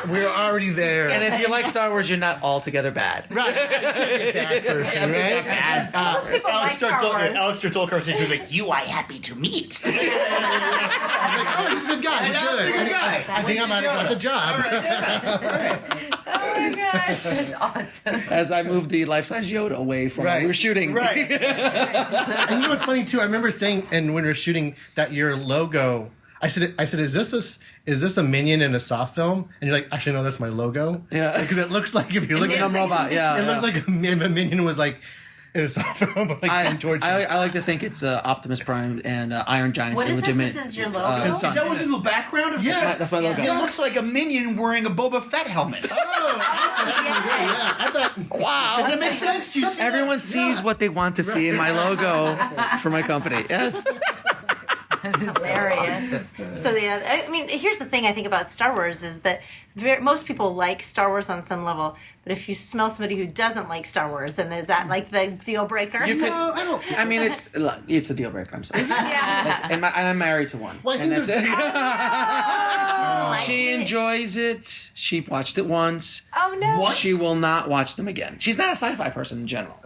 Speaker 6: we're already there.
Speaker 1: And if you like Star Wars, you're not altogether bad.
Speaker 6: Right. Bad person, right?
Speaker 5: Most people like Star Wars.
Speaker 3: Alex starts all conversation like, "You I happy to meet."
Speaker 6: I'm like, oh, he's a good guy. He's good.
Speaker 3: Alex is a good guy.
Speaker 6: I think I might have got the job.
Speaker 4: Oh my gosh, that's awesome.
Speaker 1: As I moved the life-size Yoda away from where we were shooting.
Speaker 6: Right. And you know what's funny too? I remember saying, and when we were shooting, that your logo. I said, is this a minion in a soft film? And you're like, actually, no, that's my logo.
Speaker 1: Yeah.
Speaker 6: Because it looks like if you're looking
Speaker 1: I'm robot. Yeah.
Speaker 6: it looks like a minion was like in a soft film, but like coming towards you.
Speaker 1: I like to think it's Optimus Prime and Iron Giant's
Speaker 5: What is this?
Speaker 1: illegitimate.
Speaker 5: This is your logo?
Speaker 3: Is that what's in the background of
Speaker 1: That's my logo.
Speaker 3: It looks like a minion wearing a Boba Fett helmet.
Speaker 6: Yeah, I thought.
Speaker 1: Wow.
Speaker 3: Does that make sense? Do you see
Speaker 1: Everyone sees what they want to see in my logo for my company. Yes.
Speaker 5: Hilarious. So yeah, I mean, here's the thing I think about Star Wars is that most people like Star Wars on some level, but if you smell somebody who doesn't like Star Wars, then is that like the deal breaker?
Speaker 1: You could,
Speaker 6: No, I don't.
Speaker 1: I mean, it's a deal breaker. I'm sorry.
Speaker 5: Yeah.
Speaker 1: And I'm married to one.
Speaker 6: Well, I
Speaker 1: and
Speaker 6: think
Speaker 1: that's
Speaker 6: there's-
Speaker 1: it. She enjoys it. She watched it once.
Speaker 5: Oh no.
Speaker 1: She will not watch them again. She's not a sci-fi person in general.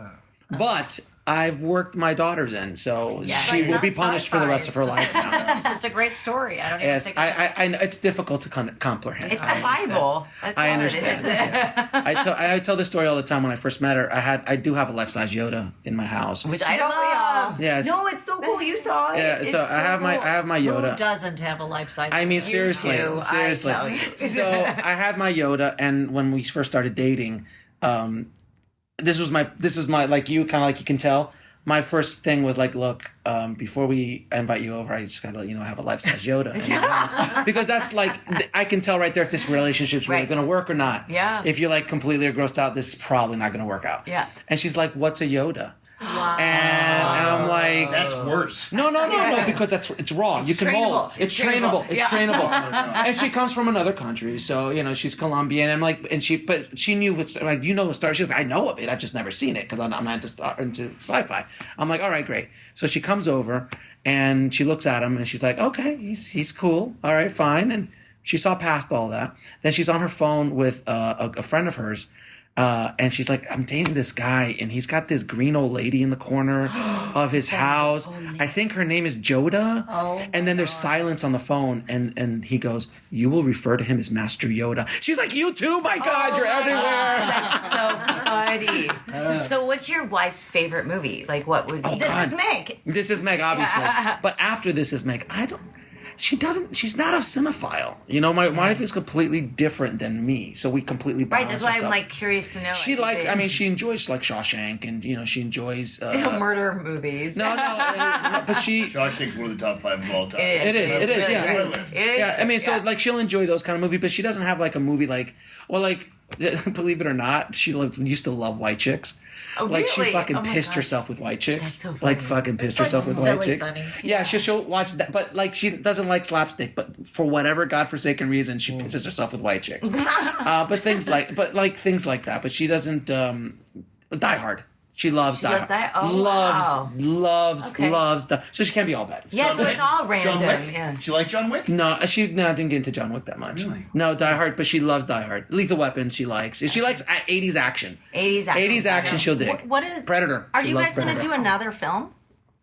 Speaker 1: But I've worked my daughters in, so she
Speaker 7: But
Speaker 1: will be
Speaker 7: not
Speaker 1: punished for the rest of her life now.
Speaker 7: It's just a great story. I don't even
Speaker 1: Yes,
Speaker 7: think
Speaker 1: I know it's difficult to comprehend.
Speaker 4: It's the Bible. That's
Speaker 1: I
Speaker 4: all
Speaker 1: understand.
Speaker 4: It is.
Speaker 1: I tell this story all the time. When I first met her, I do have a life-size Yoda in my house.
Speaker 4: Which I love.
Speaker 1: Yes.
Speaker 4: No, it's so cool. You saw it.
Speaker 1: Yeah,
Speaker 4: It's
Speaker 1: so I have my
Speaker 7: Who
Speaker 1: Yoda.
Speaker 7: doesn't have a life size?
Speaker 1: I mean, seriously,
Speaker 4: do, I
Speaker 1: seriously.
Speaker 4: tell you.
Speaker 1: So I had my Yoda, and when we first started dating, this was my like you kind of like you can tell. My first thing was like, look, before we invite you over, I just gotta have a life-size Yoda in my house because that's like I can tell right there if this relationship's really
Speaker 4: Right.
Speaker 1: gonna work or not.
Speaker 4: Yeah.
Speaker 1: If you're like completely grossed out, this is probably not gonna work out.
Speaker 4: Yeah.
Speaker 1: And she's like, "What's a Yoda?" Wow. And I'm like,
Speaker 3: That's worse.
Speaker 1: no, because it's wrong. You can
Speaker 4: trainable.
Speaker 1: mold. It's trainable. It's
Speaker 4: Yeah.
Speaker 1: trainable. And she comes from another country, so she's Colombian. I'm like, but she knew what's like. What Star? She's like, I know of it. I've just never seen it because I'm not into sci-fi. I'm like, all right, great. So she comes over and she looks at him and she's like, okay, he's cool. All right, fine. And she saw past all that. Then she's on her phone with a friend of hers. And she's like, I'm dating this guy, and he's got this green old lady in the corner of his house. I think her name is Joda. And then there's silence on the phone, and he goes, you will refer to him as Master Yoda. She's like, you too? My God, you're everywhere.
Speaker 4: That's so funny. So, what's your wife's favorite movie? Like, what would be?
Speaker 5: This
Speaker 1: God.
Speaker 5: is Meg.
Speaker 1: This is Meg, obviously. But after This is Meg, she's not a cinephile. My wife is completely different than me, so we completely balance
Speaker 4: Right, that's why I'm
Speaker 1: ourselves.
Speaker 4: like curious to know.
Speaker 1: She likes, she enjoys like Shawshank, and she enjoys
Speaker 4: murder movies.
Speaker 1: no, but she
Speaker 3: Shawshank's one of the top 5 of all time.
Speaker 1: It is,
Speaker 4: really
Speaker 1: yeah.
Speaker 4: great.
Speaker 3: It is.
Speaker 1: yeah, I mean, so like she'll enjoy those kind of movies, but she doesn't have like a movie like believe it or not, she used to love white chicks.
Speaker 4: Oh,
Speaker 1: Like she
Speaker 4: really?
Speaker 1: fucking
Speaker 4: Oh my
Speaker 1: pissed
Speaker 4: gosh.
Speaker 1: herself with white chicks.
Speaker 4: That's so
Speaker 1: Like
Speaker 4: funny.
Speaker 1: fucking pissed herself with white
Speaker 7: silly
Speaker 1: chicks.
Speaker 7: funny.
Speaker 1: Yeah, she'll watch that, but like she doesn't like slapstick. But for whatever godforsaken reason, she pisses herself with white chicks. But things like that. But she doesn't. Die Hard. She loves Die
Speaker 4: loves
Speaker 1: Hard.
Speaker 4: Die- oh,
Speaker 1: loves
Speaker 4: Okay.
Speaker 1: Die. So she can't be all bad.
Speaker 4: Yeah, so it's all random.
Speaker 3: John Wick?
Speaker 4: Yeah.
Speaker 3: Do you like John Wick?
Speaker 1: No, she didn't get into John Wick that much.
Speaker 3: Really?
Speaker 1: No, Die Hard, but she loves Die Hard. Lethal Weapon, she likes. She likes 80s action.
Speaker 4: 80s action.
Speaker 1: 80s action, she'll dig.
Speaker 5: What is
Speaker 1: Predator.
Speaker 5: Are
Speaker 1: She
Speaker 5: you
Speaker 1: loves
Speaker 5: guys going to
Speaker 1: Predator.
Speaker 5: do another film?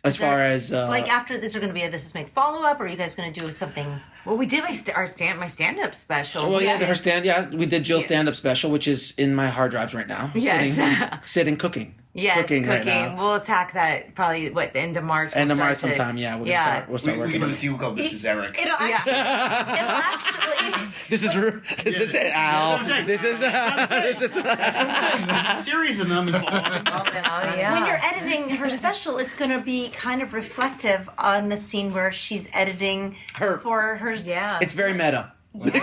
Speaker 1: As far as
Speaker 5: Like after this, are going to be a This Is Meg follow up, or are you guys going to do something?
Speaker 4: Well, we did my stand-up special.
Speaker 1: well, yeah, we did Jill's stand-up special, which is in my hard drives right now.
Speaker 4: Yes.
Speaker 1: Sitting cooking.
Speaker 4: Yes, cooking.
Speaker 1: right now.
Speaker 4: We'll attack that probably end of March.
Speaker 1: End of
Speaker 4: We'll
Speaker 1: March
Speaker 4: start to-
Speaker 1: sometime. Yeah, we'll start
Speaker 3: We
Speaker 1: working
Speaker 3: can
Speaker 1: on
Speaker 3: do a
Speaker 1: it.
Speaker 3: sequel called This Is Eric.
Speaker 5: It'll actually.
Speaker 1: This is it, Al. This is
Speaker 3: Series of them involved.
Speaker 4: Oh, yeah.
Speaker 5: When you're editing her special, it's going to be kind of reflective on the scene where she's editing
Speaker 1: Her.
Speaker 5: for her.
Speaker 4: Yeah.
Speaker 1: It's very meta.
Speaker 5: Guys,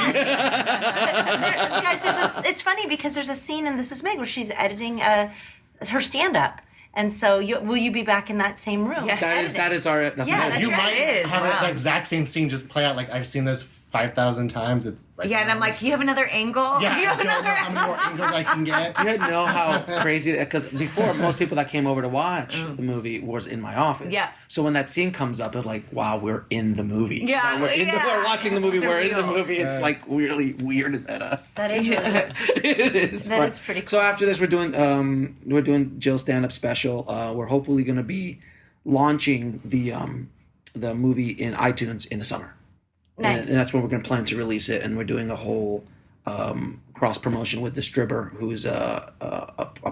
Speaker 5: it's funny because there's a scene in This Is Meg where she's editing her stand-up. And so, will you be back in that same room?
Speaker 4: Yes.
Speaker 1: That's
Speaker 5: editing?
Speaker 1: our. That's
Speaker 5: Yeah,
Speaker 1: my
Speaker 5: that's
Speaker 6: You
Speaker 5: right.
Speaker 6: might
Speaker 4: It is,
Speaker 6: have
Speaker 4: wow.
Speaker 6: that exact same scene just play out. Like I've seen this 5,000 times. It's like,
Speaker 4: and I'm like, do you have another angle?
Speaker 6: yeah,
Speaker 4: Do you
Speaker 6: I
Speaker 4: have
Speaker 6: don't know
Speaker 4: another
Speaker 6: how many more angles I can get.
Speaker 1: Do you know how crazy? Because before, most people that came over to watch the movie was in my office.
Speaker 4: Yeah.
Speaker 1: So when that scene comes up, it's like, wow, we're in the movie.
Speaker 4: Yeah,
Speaker 1: We're watching the movie.
Speaker 4: It's
Speaker 1: We're in the
Speaker 4: surreal.
Speaker 1: movie. It's like really weird and meta.
Speaker 5: That is really good.
Speaker 1: It is.
Speaker 5: That
Speaker 1: but-
Speaker 5: is pretty cool.
Speaker 1: So after this, we're doing Jill's stand-up special. We're hopefully going to be launching the movie in iTunes in the summer.
Speaker 5: Nice.
Speaker 1: And that's when we're going to plan to release it. And we're doing a whole cross promotion with Distribber, who's a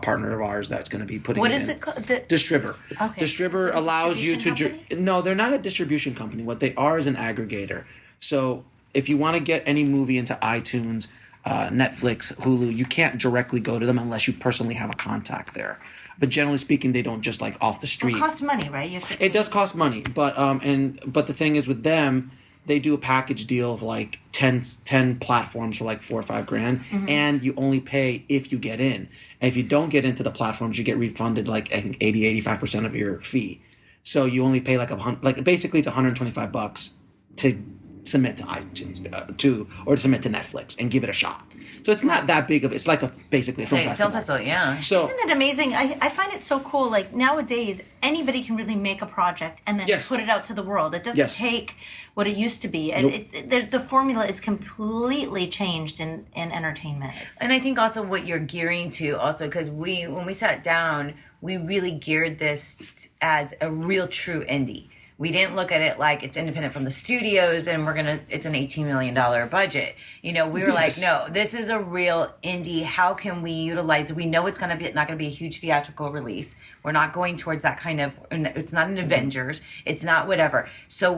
Speaker 1: partner of ours that's going to be putting.
Speaker 5: What
Speaker 1: it
Speaker 5: is
Speaker 1: in.
Speaker 5: it called?
Speaker 1: Distribber.
Speaker 5: Okay.
Speaker 1: Distribber
Speaker 5: Is it a
Speaker 1: allows you to.
Speaker 5: distribution
Speaker 1: No, they're not a distribution company. What they are is an aggregator. So if you want to get any movie into iTunes, Netflix, Hulu, you can't directly go to them unless you personally have a contact there. But generally speaking, they don't just like off the street.
Speaker 5: It costs money, right? You have to pay.
Speaker 1: It does cost money, but the thing is with them, they do a package deal of like 10 platforms for like $4 or $5 and you only pay if you get in. And if you don't get into the platforms, you get refunded like I think 85% of your fee. So you only pay like basically it's $125 to submit to iTunes to submit to Netflix and give it a shot. So it's not that big of it's like basically a film festival.
Speaker 4: Yeah.
Speaker 1: So
Speaker 5: Isn't it amazing? I find it so cool. Like nowadays, anybody can really make a project and then
Speaker 1: Yes.
Speaker 5: put it out to the world. It doesn't
Speaker 1: Yes.
Speaker 5: take what it used to be. The formula is completely changed in entertainment.
Speaker 4: And I think also what you're gearing to also, because when we sat down, we really geared this as a real true indie. We didn't look at it like it's independent from the studios and it's an $18 million budget. We were like, no, this is a real indie. How can we utilize it? We know it's not going to be a huge theatrical release. We're not going towards that kind of, it's not an Avengers. It's not whatever. So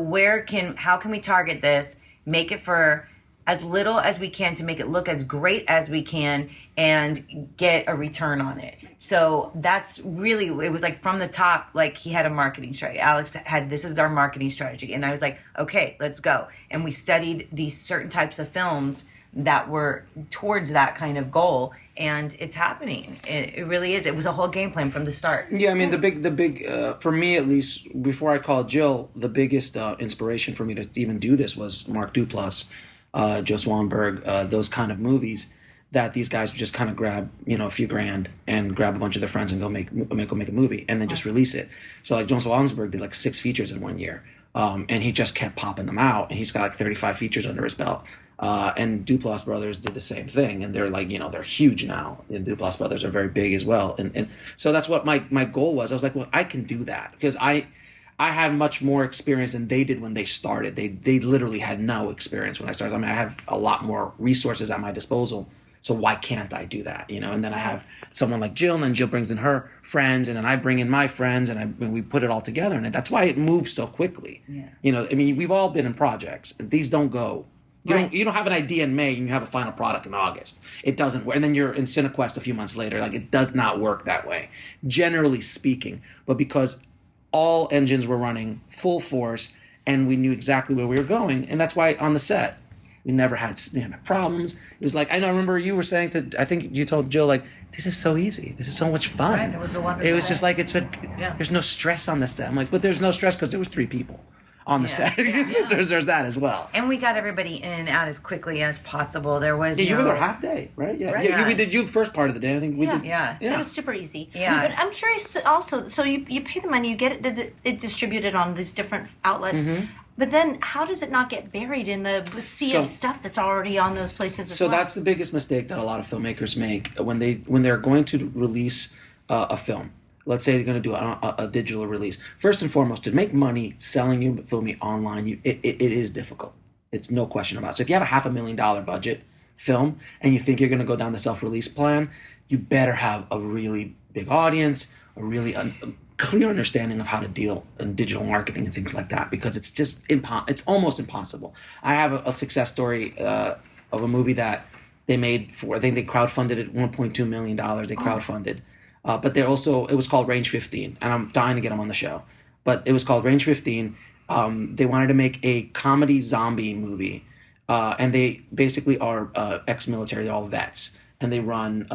Speaker 4: how can we target this, make it for as little as we can to make it look as great as we can and get a return on it. So that's really, it was like from the top, like he had a marketing strategy. Alex had, this is our marketing strategy. And I was like, okay, let's go. And we studied these certain types of films that were towards that kind of goal. And it's happening. It really is. It was a whole game plan from the start.
Speaker 1: Yeah, I mean, the big for me at least, before I called Jill, the biggest inspiration for me to even do this was Mark Duplass, Joe Swanberg, those kind of movies that these guys would just kind of grab, a few grand and grab a bunch of their friends and go make a movie and then just release it. So like Joe Swanberg did like 6 features in 1 year, and he just kept popping them out, and he's got like 35 features under his belt. And Duplass brothers did the same thing, and they're like, they're huge now. The Duplass brothers are very big as well, and so that's what my goal was. I was like, well, I can do that because I had much more experience than they did when they started. They literally had no experience when I started. I mean, I have a lot more resources at my disposal. So why can't I do that? And then I have someone like Jill, and then Jill brings in her friends, and then I bring in my friends, and we put it all together. And that's why it moves so quickly. Yeah. I mean, we've all been in projects. These don't go. You don't have an idea in May and you have a final product in August. It doesn't work. And then you're in Cinequest a few months later. Like, it does not work that way, generally speaking. But because all engines were running full force and we knew exactly where we were going, and that's why on the set, we never had problems. It was like, I remember you were saying I think you told Jill, like, this is so easy. This is so much fun.
Speaker 7: Right, it was a wonderful
Speaker 1: It was just like,
Speaker 7: Yeah.
Speaker 1: there's no stress on the set. I'm like, but there's no stress because there was 3 people on the set. There's that as well.
Speaker 4: And we got everybody in and out as quickly as possible. There was
Speaker 1: you were there half day, right? Yeah.
Speaker 4: Right.
Speaker 1: Yeah. We did you first part of the day. I think we did.
Speaker 4: Yeah.
Speaker 5: That was super easy.
Speaker 4: Yeah.
Speaker 5: But I'm curious also, so you pay the money, you get it distributed on these different outlets, but then how does it not get buried in the sea of stuff that's already on those places as well?
Speaker 1: So that's the biggest mistake that a lot of filmmakers make when they're going to release a film. Let's say they're going to do a digital release. First and foremost, to make money selling your film online, it is difficult. It's no question about it. So if you have a $500,000 budget film and you think you're going to go down the self-release plan, you better have a really big audience, a really clear understanding of how to deal in digital marketing and things like that, because it's just it's almost impossible. I have a success story of a movie that they made I think they crowdfunded it $1.2 million. They crowdfunded. But it was called Range 15, and I'm dying to get them on the show. But it was called Range 15. They wanted to make a comedy zombie movie, and they basically are ex-military. They're all vets, and they run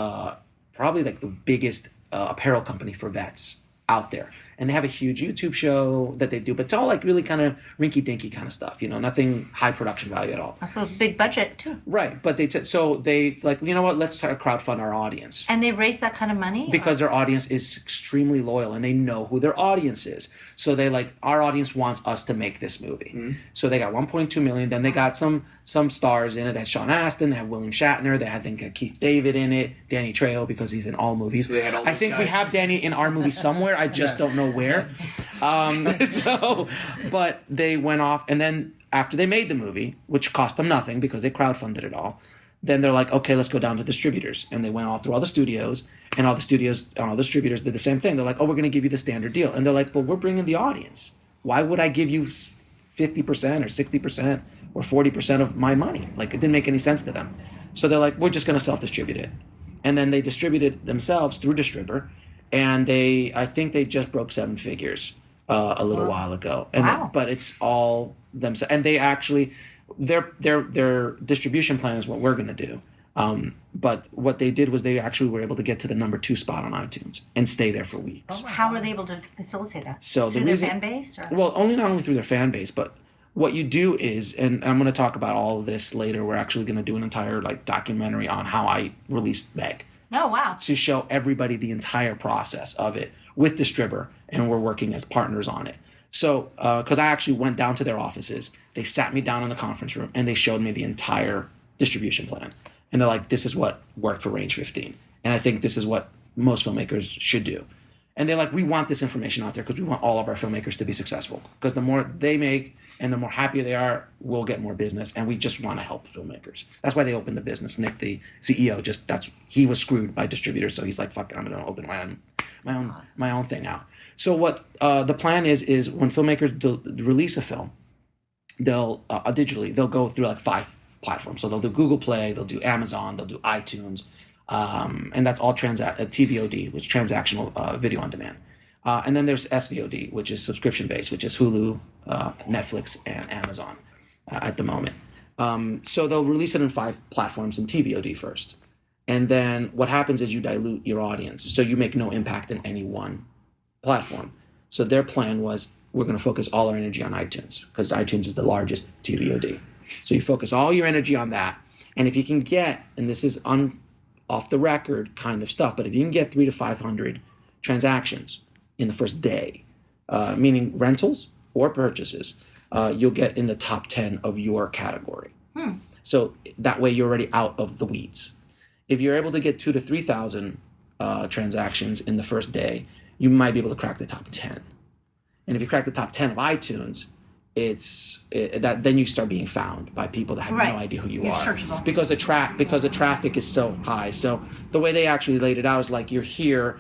Speaker 1: probably like the biggest apparel company for vets out there. And they have a huge YouTube show that they do, but it's all like really kind of rinky-dinky kind of stuff, nothing high production value at all.
Speaker 5: Also big budget too.
Speaker 1: Right, but it's like, you know what, let's try to crowdfund our audience.
Speaker 5: And they raise that kind of money?
Speaker 1: Because their audience is extremely loyal and they know who their audience is. So they our audience wants us to make this movie. Mm-hmm. So they got 1.2 million, then they got some stars in it. They had Sean Astin, they have William Shatner, they had, I think, Keith David in it, Danny Trejo, because he's in all movies. So I think we have Danny in our movie somewhere, I just don't know where. But they went off, and then after they made the movie, which cost them nothing because they crowdfunded it all, then they're like, okay, let's go down to distributors. And they went all through all the studios, and all the distributors did the same thing. They're like, oh, we're going to give you the standard deal. And they're like, well, we're bringing the audience. Why would I give you 50% or 60% or 40% of my money? Like, it didn't make any sense to them. So they're like, we're just going to self-distribute it. And then they distributed themselves through distributor, and I think they just broke 7 figures a little while ago. And but it's all themselves. And they actually, their distribution plan is what we're going to do. But what they did was they actually were able to get to the number 2 spot on iTunes and stay there for weeks.
Speaker 5: How were they able to facilitate that?
Speaker 1: So
Speaker 5: through their fan base? Or?
Speaker 1: Well, not only through their fan base, but what you do is, and I'm going to talk about all of this later, we're actually going to do an entire documentary on how I released Meg.
Speaker 5: Oh, wow.
Speaker 1: To show everybody the entire process of it with distributor, and we're working as partners on it. So, because I actually went down to their offices, they sat me down in the conference room, and they showed me the entire distribution plan. And they're like, this is what worked for Range 15. And I think this is what most filmmakers should do. And they're like, we want this information out there because we want all of our filmmakers to be successful. Because the more they make and the more happy they are, we'll get more business. And we just want to help filmmakers. That's why they opened the business. Nick, the CEO, he was screwed by distributors. So he's like, fuck it, I'm going to open my own thing out. So what the plan is when filmmakers release a film, they'll digitally, they'll go through 5 platforms. So they'll do Google Play, they'll do Amazon, they'll do iTunes, and that's all TVOD, which is transactional video on demand. And then there's SVOD, which is subscription based, which is Hulu, Netflix, and Amazon at the moment. So they'll release it in 5 platforms in TVOD first. And then what happens is you dilute your audience. So you make no impact in any one platform. So their plan was, we're going to focus all our energy on iTunes because iTunes is the largest TVOD. So you focus all your energy on that. And if you can get, and this is off the record kind of stuff, but if you can get 300 to 500 transactions in the first day, meaning rentals or purchases, you'll get in the top 10 of your category. So that way you're already out of the weeds. If you're able to get 2,000 to 3,000 transactions in the first day, you might be able to crack the top 10. And if you crack the top 10 of iTunes, then you start being found by people that have no idea who you're
Speaker 5: searchable.
Speaker 1: because the traffic is so high. So the way they actually laid it out is like, you're here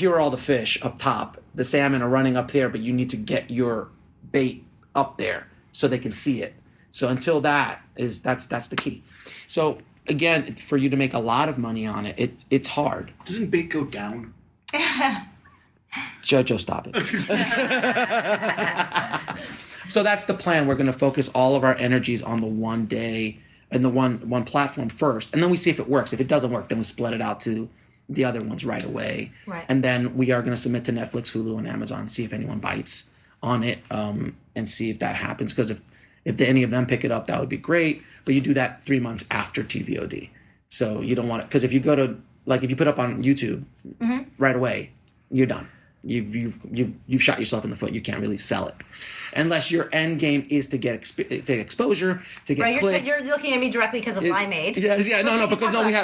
Speaker 1: are all the fish up top, the salmon are running up there, but you need to get your bait up there so they can see it. So until that's the key. So again, for you to make a lot of money on it, it's hard.
Speaker 3: Doesn't bait go down?
Speaker 1: Jojo, stop it. So that's the plan. We're going to focus all of our energies on the one day and the one platform first. And then we see if it works. If it doesn't work, then we split it out to the other ones right away.
Speaker 5: Right.
Speaker 1: And then we are going to submit to Netflix, Hulu, and Amazon, see if anyone bites on it, and see if that happens. Because if any of them pick it up, that would be great. But you do that 3 months after TVOD. So you don't want it. Because if you go to, if you put up on YouTube right away, you're done. You've shot yourself in the foot. You can't really sell it, unless your end game is to get exposure, to get clicks.
Speaker 5: You're looking at me directly because of Limeade.
Speaker 1: Yes,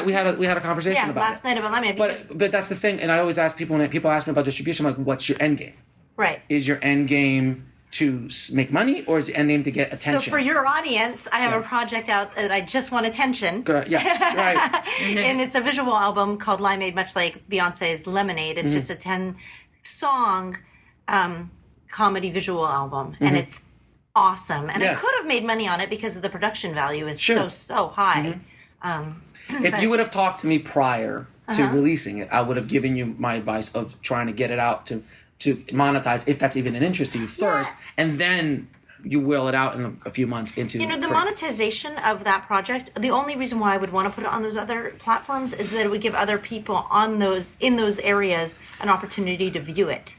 Speaker 1: we had a conversation about
Speaker 5: last night about Limeade.
Speaker 1: But that's the thing, and I always ask people when people ask me about distribution, I'm like, what's your end game?
Speaker 5: Right.
Speaker 1: Is your end game to make money, or is the end game to get attention?
Speaker 5: So for your audience, I have a project out that I just want attention.
Speaker 1: Yeah, right.
Speaker 5: And it's a visual album called Limeade, much like Beyonce's Lemonade. It's just a 10-song comedy visual album, and it's awesome. And I could have made money on it because of the production value is so high.
Speaker 1: If you would have talked to me prior to releasing it, I would have given you my advice of trying to get it out to monetize, if that's even an interest to you first, and then you will it out in a few months into
Speaker 5: the monetization of that project. The only reason why I would want to put it on those other platforms is that it would give other people in those areas an opportunity to view it.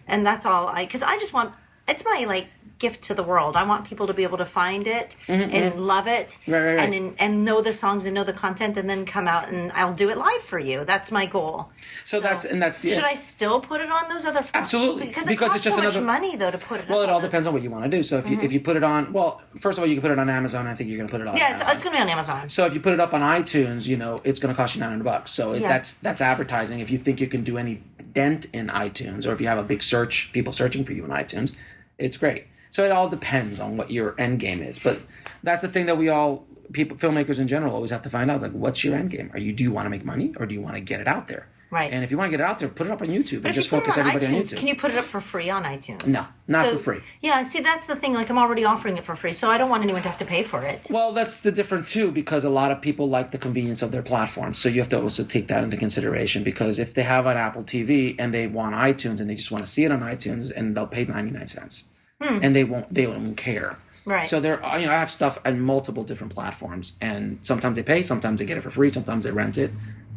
Speaker 5: And that's all because I just want, it's my like gift to the world. I want people to be able to find it and love it
Speaker 1: Right.
Speaker 5: and know the songs and know the content and then come out and I'll do it live for you. That's my goal.
Speaker 1: So that's the
Speaker 5: should I still put it on those other
Speaker 1: Absolutely.
Speaker 5: because
Speaker 1: Because
Speaker 5: it
Speaker 1: it's
Speaker 5: costs
Speaker 1: just
Speaker 5: so
Speaker 1: another
Speaker 5: much money though to put it
Speaker 1: Well,
Speaker 5: on
Speaker 1: it all
Speaker 5: those.
Speaker 1: depends on what you want to do. So if you put it on, well, first of all, you can put it on Amazon. I think you're going to put it on Amazon.
Speaker 5: It's going to be on Amazon.
Speaker 1: So if you put it up on iTunes, it's going to cost you $900. So
Speaker 5: Yeah.
Speaker 1: that's advertising. If you think you can do any dent in iTunes, or if you have a big search, people searching for you in iTunes, it's great. So it all depends on what your end game is. But that's the thing that filmmakers in general always have to find out, like, what's your end game? Do you want to make money, or do you want to get it out there?
Speaker 5: Right.
Speaker 1: And if you want to get it out there, put it up on YouTube
Speaker 5: But
Speaker 1: and
Speaker 5: if
Speaker 1: just
Speaker 5: you put it
Speaker 1: focus everybody on
Speaker 5: iTunes,
Speaker 1: YouTube.
Speaker 5: Can you put it up for free on iTunes?
Speaker 1: No, not for free.
Speaker 5: Yeah, see, that's the thing. Like, I'm already offering it for free, so I don't want anyone to have to pay for it.
Speaker 1: Well, that's the different too, because a lot of people like the convenience of their platform. So you have to also take that into consideration, because if they have an Apple TV and they want iTunes and they just want to see it on iTunes, and they'll pay 99 cents, and they won't care.
Speaker 5: Right.
Speaker 1: So I have stuff on multiple different platforms, and sometimes they pay, sometimes they get it for free, sometimes they rent it.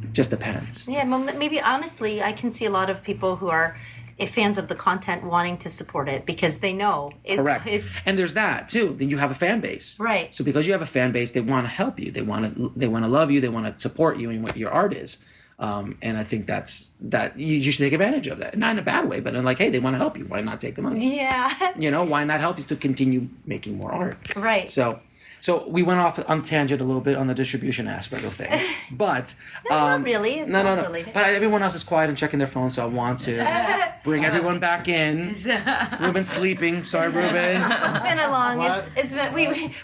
Speaker 1: It just depends.
Speaker 5: Yeah, well, maybe honestly, I can see a lot of people who are fans of the content wanting to support it because they know.
Speaker 1: Correct. And there's that too. Then you have a fan base.
Speaker 5: Right.
Speaker 1: So because you have a fan base, they want to help you. They want to love you. They want to support you in what your art is. And I think that you should take advantage of that. Not in a bad way, but in like, hey, they want to help you. Why not take the money?
Speaker 5: Yeah.
Speaker 1: Why not help you to continue making more art?
Speaker 5: Right.
Speaker 1: So we went off on tangent a little bit on the distribution aspect of things, but
Speaker 5: not really. It's
Speaker 1: no.
Speaker 5: not related.
Speaker 1: But everyone else is quiet and checking their phone, so I want to bring everyone back in. Ruben's sleeping. Sorry, Ruben.
Speaker 5: It's been a long. It's been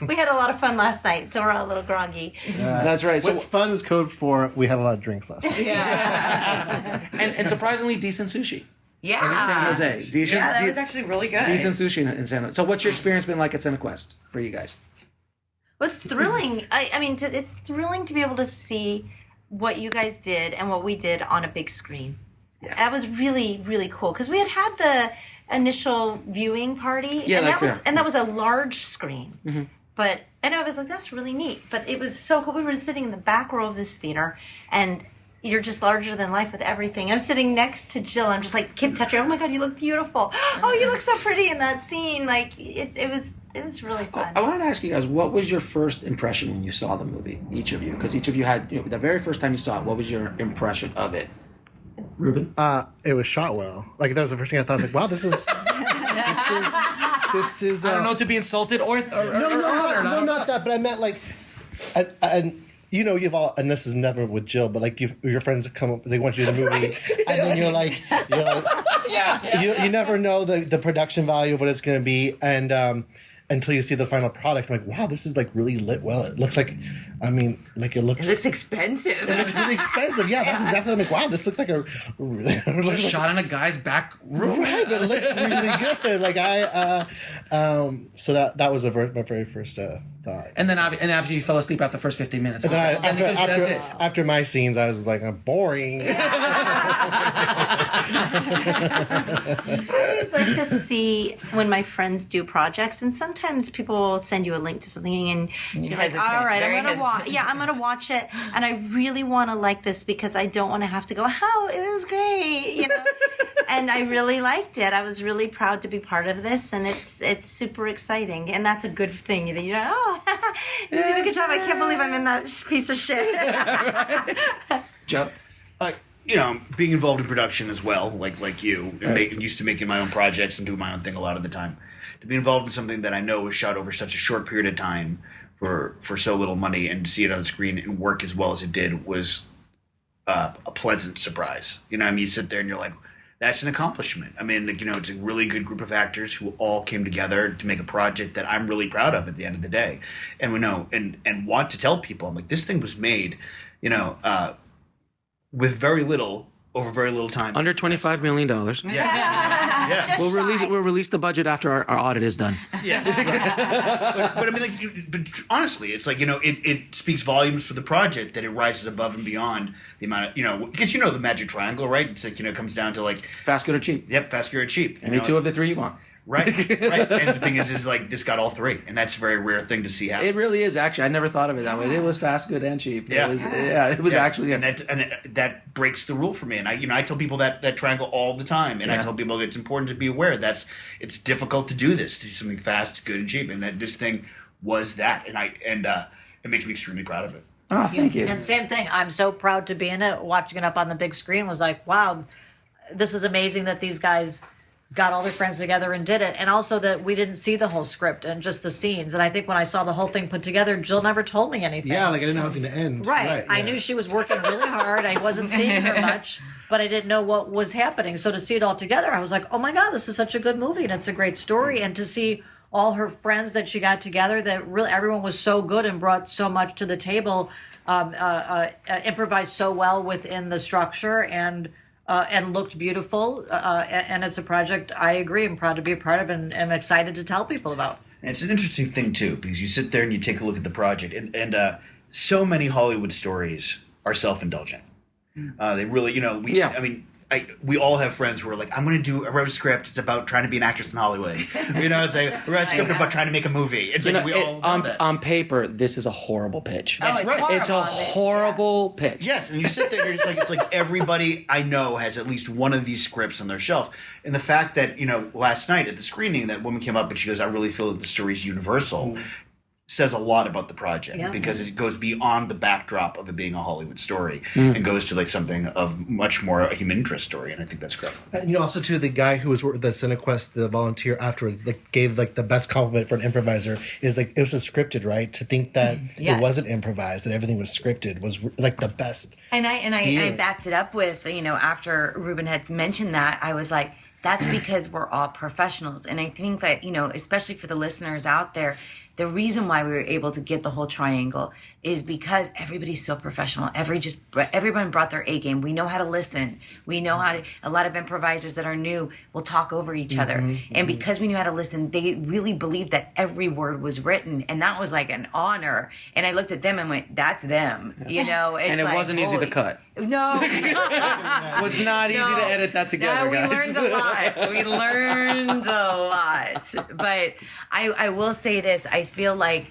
Speaker 5: we had a lot of fun last night, so we're all a little groggy.
Speaker 1: That's right. So
Speaker 6: What's fun is code for we had a lot of drinks last night.
Speaker 4: Yeah.
Speaker 1: and surprisingly decent sushi.
Speaker 4: Yeah.
Speaker 1: In San Jose.
Speaker 4: That was actually really good.
Speaker 1: Decent sushi in San Jose. So what's your experience been like at Cinequest for you guys?
Speaker 5: Well, it's thrilling. I mean, it's thrilling to be able to see what you guys did and what we did on a big screen. Yeah. That was really, really cool because we had the initial viewing party, and that was a large screen. Mm-hmm. And I was like, that's really neat. But it was so cool. We were sitting in the back row of this theater, and you're just larger than life with everything. I'm sitting next to Jill. I'm just like, keep touching her. Oh my God, you look beautiful. Oh, you look so pretty in that scene. Like it was really fun.
Speaker 1: I wanted to ask you guys, what was your first impression when you saw the movie? Each of you, because each of you had the very first time you saw it. What was your impression of it, Ruben?
Speaker 6: It was shot well. Like that was the first thing I thought. I was like, wow, this is.
Speaker 1: I don't know to be insulted or
Speaker 6: no, not that. But I meant like, and you've all, and this is never with Jill, but like your friends come up, they want you to the movie, and then you're like you never know the production value of what it's going to be, and until you see the final product, I'm like, wow, this is like really lit well. It looks like, it looks
Speaker 4: expensive.
Speaker 6: It looks really expensive. Yeah, that's exactly. I'm like, wow, this looks like a
Speaker 1: shot in a guy's back room.
Speaker 6: Right, it looks really good. Like so that was my very first thought.
Speaker 1: And then after you fell asleep after the first 15 minutes.
Speaker 6: And then after my scenes, I was like, boring.
Speaker 5: I always like to see when my friends do projects, and sometimes people will send you a link to something, and you're like, all right, I'm gonna watch. Yeah, I'm gonna watch it, and I really want to like this because I don't want to have to go, oh, it was great, And I really liked it. I was really proud to be part of this, and it's super exciting, and that's a good thing. You did a good job. I can't believe I'm in that piece of shit.
Speaker 1: Joe?
Speaker 3: Being involved in production as well, like you, and used to making my own projects and doing my own thing a lot of the time. To be involved in something that I know was shot over such a short period of time for so little money, and to see it on the screen and work as well as it did was a pleasant surprise. You sit there and you're like, that's an accomplishment. It's a really good group of actors who all came together to make a project that I'm really proud of at the end of the day. And we know and want to tell people, I'm like, this thing was made, with very little over very little time.
Speaker 1: Under $25 million.
Speaker 3: Yeah.
Speaker 1: We'll release the budget after our audit is done.
Speaker 3: Yes. But honestly, it's like, it speaks volumes for the project that it rises above and beyond the amount of, because the magic triangle, right? It's like, it comes down to like
Speaker 1: fast, good, or cheap.
Speaker 3: Yep, fast, good, or cheap.
Speaker 1: Any two of the three you want.
Speaker 3: Right. And the thing is like this got all three, and that's a very rare thing to see happen.
Speaker 1: It really is, actually. I never thought of it that way. It was fast, good, and cheap.
Speaker 3: Yeah.
Speaker 1: It was actually.
Speaker 3: And that breaks the rule for me. And I tell people that triangle all the time, and I tell people it's important to be aware it's difficult to do this, to do something fast, good, and cheap, and that this thing was that, and it makes me extremely proud of it.
Speaker 1: Oh, thank you.
Speaker 7: And same thing. I'm so proud to be in it. Watching it up on the big screen was like, wow, this is amazing that these guys got all their friends together and did it. And also that we didn't see the whole script and just the scenes. And I think when I saw the whole thing put together, Jill never told me anything.
Speaker 6: Yeah, like I didn't know how it was going to end.
Speaker 7: Right. I knew she was working really hard. I wasn't seeing her much, but I didn't know what was happening. So to see it all together, I was like, oh my God, this is such a good movie and it's a great story. And to see all her friends that she got together, that really everyone was so good and brought so much to the table, improvised so well within the structure and looked beautiful. And it's a project I agree I'm proud to be a part of and am excited to tell people about.
Speaker 3: And it's an interesting thing too, because you sit there and you take a look at the project, and so many Hollywood stories are self-indulgent. They really, I mean, we all have friends who are like, I wrote a script. It's about trying to be an actress in Hollywood. It's like, I wrote a script about trying to make a movie. It's like we all know that.
Speaker 1: On paper, this is a horrible pitch.
Speaker 3: That's right.
Speaker 1: It's a horrible pitch.
Speaker 3: Yes, and you sit there and you're just like, it's like everybody I know has at least one of these scripts on their shelf. And the fact that, last night at the screening, that woman came up and she goes, I really feel that the story's universal. Says a lot about the project because it goes beyond the backdrop of it being a Hollywood story and goes to like something of much more a human interest story, and I think that's great.
Speaker 6: And also too, the guy who was the Cinequest, the volunteer afterwards, gave like the best compliment for an improviser is like it was scripted, right? To think that it wasn't improvised, that everything was scripted was like the best.
Speaker 4: And I backed it up with after Ruben had mentioned that, I was like, that's because we're all professionals, and I think that especially for the listeners out there. The reason why we were able to get the whole triangle is because everybody's so professional. Everyone brought their A game. We know how to listen. We know how to. A lot of improvisers that are new will talk over each other, and because we knew how to listen, they really believed that every word was written, and that was like an honor. And I looked at them and went, "That's them," It's
Speaker 1: and it wasn't easy to cut.
Speaker 4: No,
Speaker 1: it was not easy to edit that together,
Speaker 4: we
Speaker 1: guys.
Speaker 4: learned a lot. We learned a lot. But I will say this. I feel like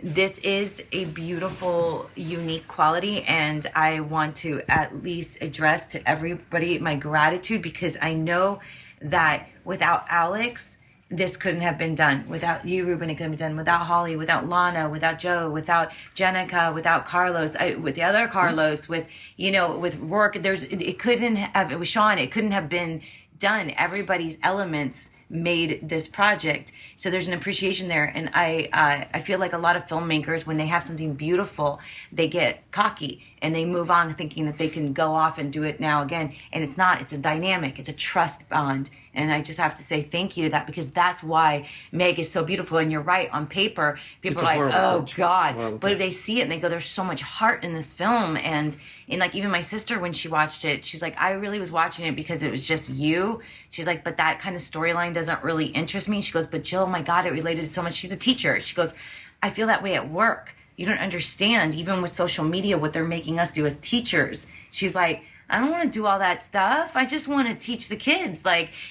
Speaker 4: this is a beautiful, unique quality, and I want to at least address to everybody my gratitude, because I know that without Alex, this couldn't have been done. Without you, Ruben, it couldn't have been done. Without Holly, without Lahna, without Joe, without Jenica, without Carlos, with the other Carlos, with Rourke, it couldn't have, it was Sean, it couldn't have been done. Everybody's elements made this project. So there's an appreciation there. And I feel like a lot of filmmakers, when they have something beautiful, they get cocky and they move on thinking that they can go off and do it now again. And it's not. It's a dynamic. It's a trust bond. And I just have to say thank you to that, because that's why Meg is so beautiful. And you're right, on paper, people are like, oh, God. But they see it and they go, there's so much heart in this film. And like even my sister, when she watched it, she's like, I really was watching it because it was just you. She's like, but that kind of storyline doesn't really interest me. She goes, but Jill, my God, it related to so much. She's a teacher. She goes, I feel that way at work. You don't understand, even with social media, what they're making us do as teachers. She's like, I don't want to do all that stuff. I just want to teach the kids.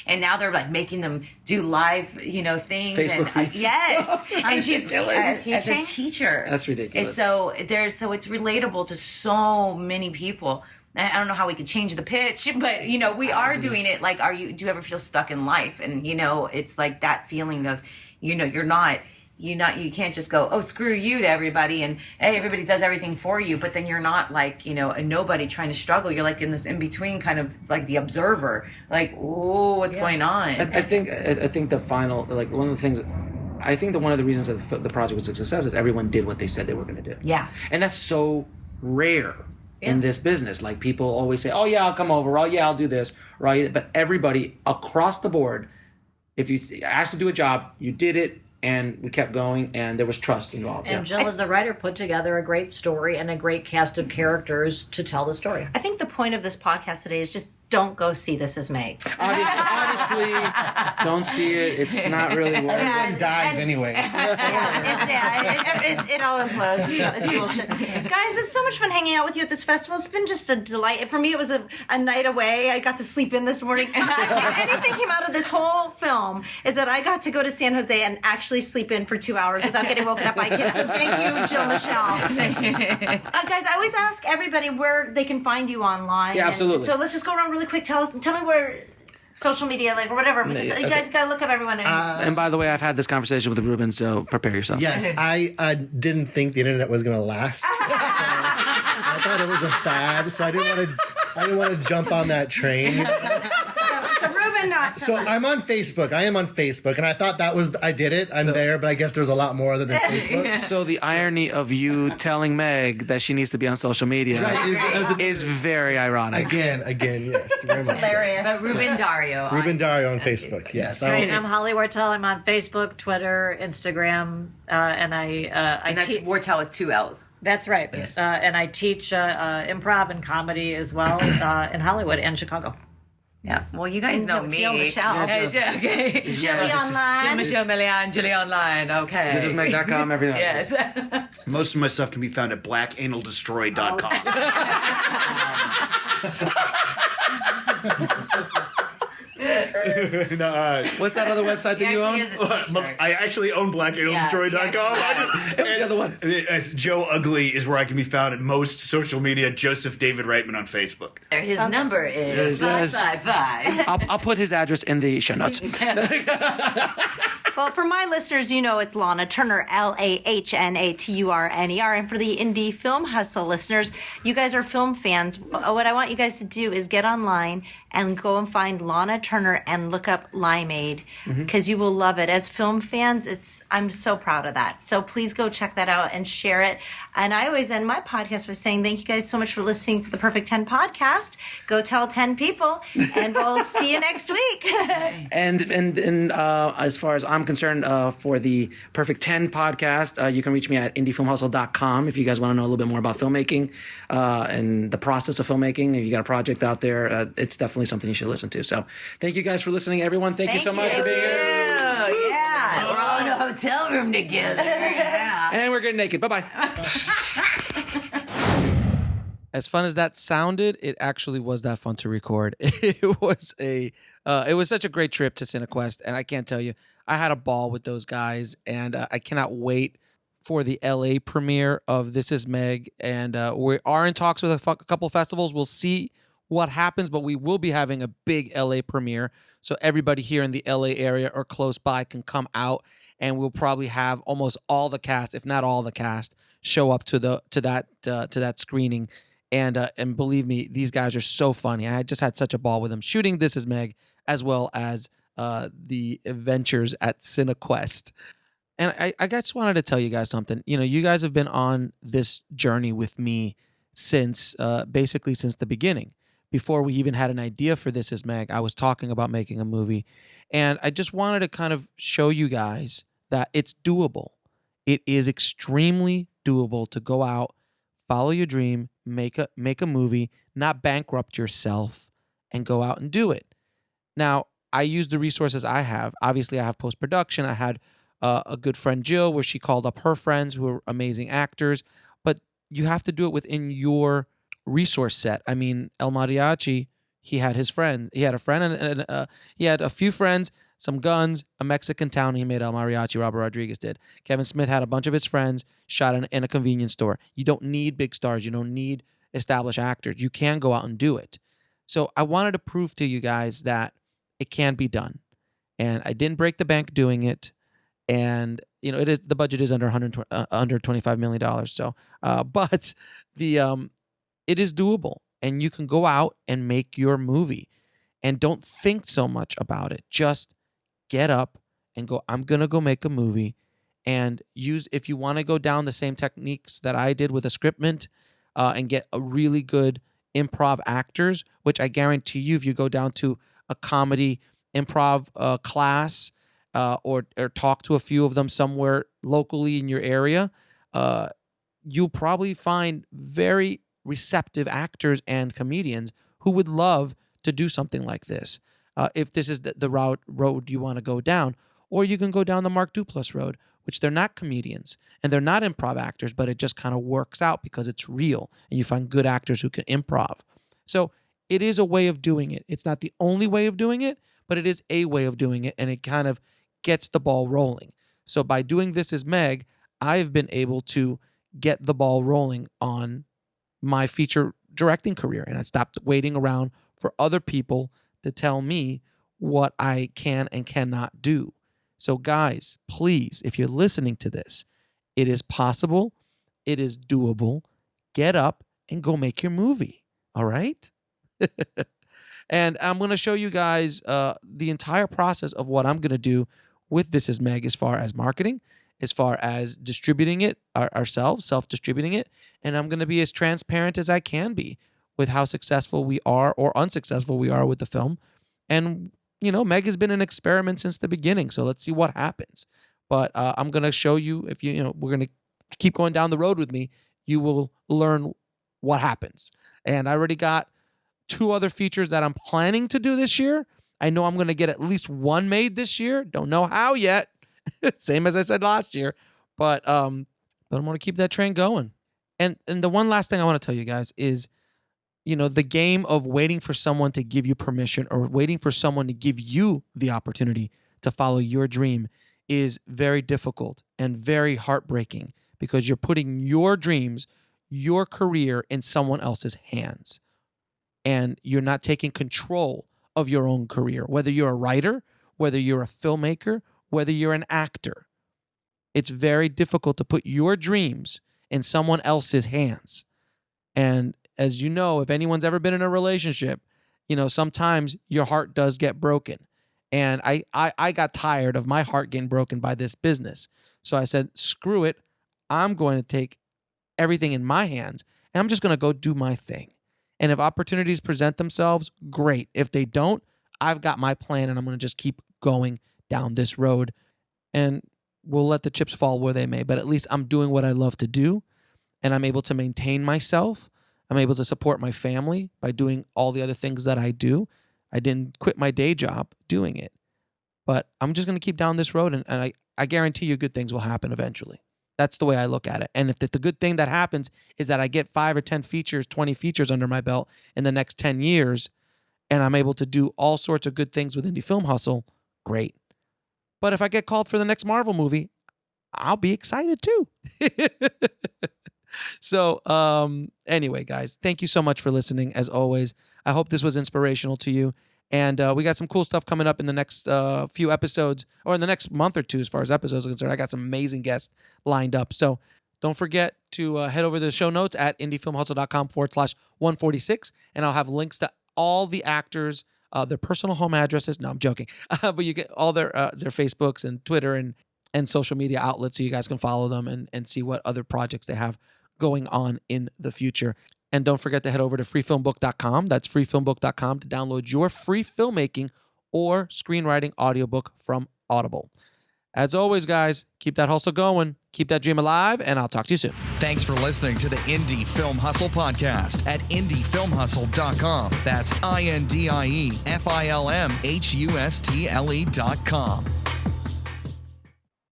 Speaker 4: And now they're making them do live, things.
Speaker 1: Facebook feeds.
Speaker 4: Yes. And she's as a teacher.
Speaker 1: That's ridiculous.
Speaker 4: And so it's relatable to so many people. I don't know how we could change the pitch, but we are doing it. Do you ever feel stuck in life? And it's like that feeling of, you can't just go, oh, screw you to everybody, and hey, everybody does everything for you, but then you're not a nobody trying to struggle. You're in this in between, kind of like the observer, oh, what's going on?
Speaker 1: I think the final, one of the things, I think that one of the reasons that the project was a success is everyone did what they said they were going to do.
Speaker 4: Yeah, and
Speaker 1: that's so rare. In this business, people always say, oh yeah, I'll come over, oh yeah, I'll do this, right? But everybody across the board, if you asked to do a job, you did it, and we kept going, and there was trust involved.
Speaker 7: And Jill, as the writer, put together a great story and a great cast of characters to tell the story.
Speaker 5: I think the point of this podcast today is just don't go see This Is Meg.
Speaker 1: Obviously, don't see it. It's not really worth it.
Speaker 6: Everyone dies anyway.
Speaker 5: It all implodes. It's bullshit. Guys, it's so much fun hanging out with you at this festival. It's been just a delight. For me, it was a night away. I got to sleep in this morning. If anything came out of this whole film is that I got to go to San Jose and actually sleep in for 2 hours without getting woken up by kids. So thank you, Jill-Michele. Guys, I always ask everybody where they can find you online.
Speaker 1: Yeah, absolutely.
Speaker 5: So let's just go around really quick. Tell me where social media, like, or whatever. Because you guys gotta look up everyone.
Speaker 1: And by the way, I've had this conversation with Ruben, so prepare yourself.
Speaker 6: Yes, I didn't think the internet was gonna last. I thought it was a fad, so I didn't want to jump on that train.
Speaker 5: So Ruben, not
Speaker 6: So I'm on Facebook. I am on Facebook, and I thought I did it. I'm there, but I guess there's a lot more other than Facebook.
Speaker 1: So the irony of you telling Meg that she needs to be on social media is very ironic.
Speaker 6: Again, yes. Very much
Speaker 5: hilarious.
Speaker 4: But Ruben Dario.
Speaker 6: Ruben Dario on Facebook, yes.
Speaker 7: Great. I'm Holly Wortell. I'm on Facebook, Twitter, Instagram, and I
Speaker 4: That's Wortell with 2 L's.
Speaker 7: That's right. And I teach improv and comedy as well in Hollywood and Chicago.
Speaker 4: Yeah. Well, you guys know me.
Speaker 5: Jill-Michele.
Speaker 4: Okay.
Speaker 5: Jilly online.
Speaker 4: Jill-Michele, Meleán, Jilly online. Okay.
Speaker 1: This is Meg.com every night.
Speaker 4: Yes.
Speaker 3: Most of my stuff can be found at blackanaldestroy.com.
Speaker 1: What's that other website that you own?
Speaker 3: I actually own blackanaldestroy.com.
Speaker 1: The other one.
Speaker 3: Joe Ugly is where I can be found at most social media. Joseph David Reitman on Facebook.
Speaker 4: His number is
Speaker 1: Yes.
Speaker 4: 555.
Speaker 1: I'll put his address in the show notes.
Speaker 5: Well, for my listeners, you know it's Lahna Turner, LAHNATURNER. And for the Indie Film Hustle listeners, you guys are film fans. What I want you guys to do is get online and go and find Lahna Turner and look up Limeade, because you will love it. As film fans, I'm so proud of that. So please go check that out and share it. And I always end my podcast by saying thank you guys so much for listening to the Perfect 10 podcast. Go tell 10 people, and we'll see you next week.
Speaker 1: And as far as I'm concerned, for the Perfect 10 podcast, you can reach me at indiefilmhustle.com if you guys want to know a little bit more about filmmaking and the process of filmmaking. If you got a project out there, it's definitely something you should listen to. So thank you guys for listening, everyone. Thank you so much for being here.
Speaker 4: Yeah. We're all in a hotel room together. Yeah.
Speaker 1: And we're getting naked. Bye-bye. As fun as that sounded, it actually was that fun to record. It was such a great trip to Cinequest, and I can't tell you, I had a ball with those guys, and I cannot wait for the LA premiere of This Is Meg. And we are in talks with a couple festivals. We'll see what happens, but we will be having a big LA premiere, so everybody here in the LA area or close by can come out, and we'll probably have almost all the cast, if not all the cast, show up to that screening. And believe me, these guys are so funny. I just had such a ball with them shooting This Is Meg, as well as the adventures at Cinequest. And I just wanted to tell you guys something. You know, you guys have been on this journey with me since basically since the beginning. Before we even had an idea for This Is Meg, I was talking about making a movie. And I just wanted to kind of show you guys that it's doable. It is extremely doable to go out, follow your dream, make a movie, not bankrupt yourself, and go out and do it. Now, I use the resources I have. Obviously, I have post-production. I had a good friend, Jill, where she called up her friends who are amazing actors. But you have to do it within your resource set. I mean, El Mariachi, he had his friend. He had a friend, and he had a few friends, some guns, a Mexican town. He made El Mariachi. Robert Rodriguez did. Kevin Smith had a bunch of his friends, shot in a convenience store. You don't need big stars. You don't need established actors. You can go out and do it. So I wanted to prove to you guys that it can be done. And I didn't break the bank doing it. And you know, the budget is under $125 million. So, but it is doable, and you can go out and make your movie, and don't think so much about it. Just get up and go, I'm going to go make a movie, and if you want to go down the same techniques that I did with a scriptment, and get a really good improv actors, which I guarantee you, if you go down to a comedy improv class, or talk to a few of them somewhere locally in your area, you'll probably find very receptive actors and comedians who would love to do something like this. If this is the road you want to go down, or you can go down the Mark Duplass road, which they're not comedians and they're not improv actors, but it just kind of works out because it's real and you find good actors who can improv. So it is a way of doing it. It's not the only way of doing it, but it is a way of doing it, and it kind of gets the ball rolling. So by doing This Is Meg, I've been able to get the ball rolling on my feature directing career, and I stopped waiting around for other people to tell me what I can and cannot do. So guys, please, if you're listening to this, it is possible, it is doable. Get up and go make your movie, all right? And I'm going to show you guys the entire process of what I'm going to do with This Is Meg as far as marketing, as far as distributing it ourselves, self-distributing it, and I'm going to be as transparent as I can be with how successful we are or unsuccessful we are with the film. And Meg has been an experiment since the beginning, so let's see what happens. But I'm going to show you, if we're going to keep going down the road with me, you will learn what happens. And I already got 2 other features that I'm planning to do this year. I know I'm going to get at least one made this year. Don't know how yet. Same as I said last year. But I'm going to keep that train going. And the one last thing I want to tell you guys is, the game of waiting for someone to give you permission or waiting for someone to give you the opportunity to follow your dream is very difficult and very heartbreaking because you're putting your dreams, your career in someone else's hands. And you're not taking control of your own career, whether you're a writer, whether you're a filmmaker, whether you're an actor. It's very difficult to put your dreams in someone else's hands. And as you know, if anyone's ever been in a relationship, sometimes your heart does get broken. And I got tired of my heart getting broken by this business. So I said, screw it. I'm going to take everything in my hands and I'm just going to go do my thing. And if opportunities present themselves, great. If they don't, I've got my plan and I'm going to just keep going down this road. And we'll let the chips fall where they may. But at least I'm doing what I love to do. And I'm able to maintain myself. I'm able to support my family by doing all the other things that I do. I didn't quit my day job doing it. But I'm just going to keep down this road. And I guarantee you good things will happen eventually. That's the way I look at it. And if the good thing that happens is that I get 5 or 10 features, 20 features under my belt in the next 10 years, and I'm able to do all sorts of good things with Indie Film Hustle, great. But if I get called for the next Marvel movie, I'll be excited too. So anyway, guys, thank you so much for listening. As always, I hope this was inspirational to you. And we got some cool stuff coming up in the next few episodes, or in the next month or two as far as episodes are concerned. I got some amazing guests lined up. So don't forget to head over to the show notes at indiefilmhustle.com/146, and I'll have links to all the actors, their personal home addresses. No, I'm joking. But you get all their Facebooks and Twitter and social media outlets so you guys can follow them and see what other projects they have going on in the future. And don't forget to head over to freefilmbook.com. That's freefilmbook.com to download your free filmmaking or screenwriting audiobook from Audible. As always, guys, keep that hustle going, keep that dream alive, and I'll talk to you soon.
Speaker 2: Thanks for listening to the Indie Film Hustle podcast at indiefilmhustle.com. That's INDIEFILMHUSTLE.com.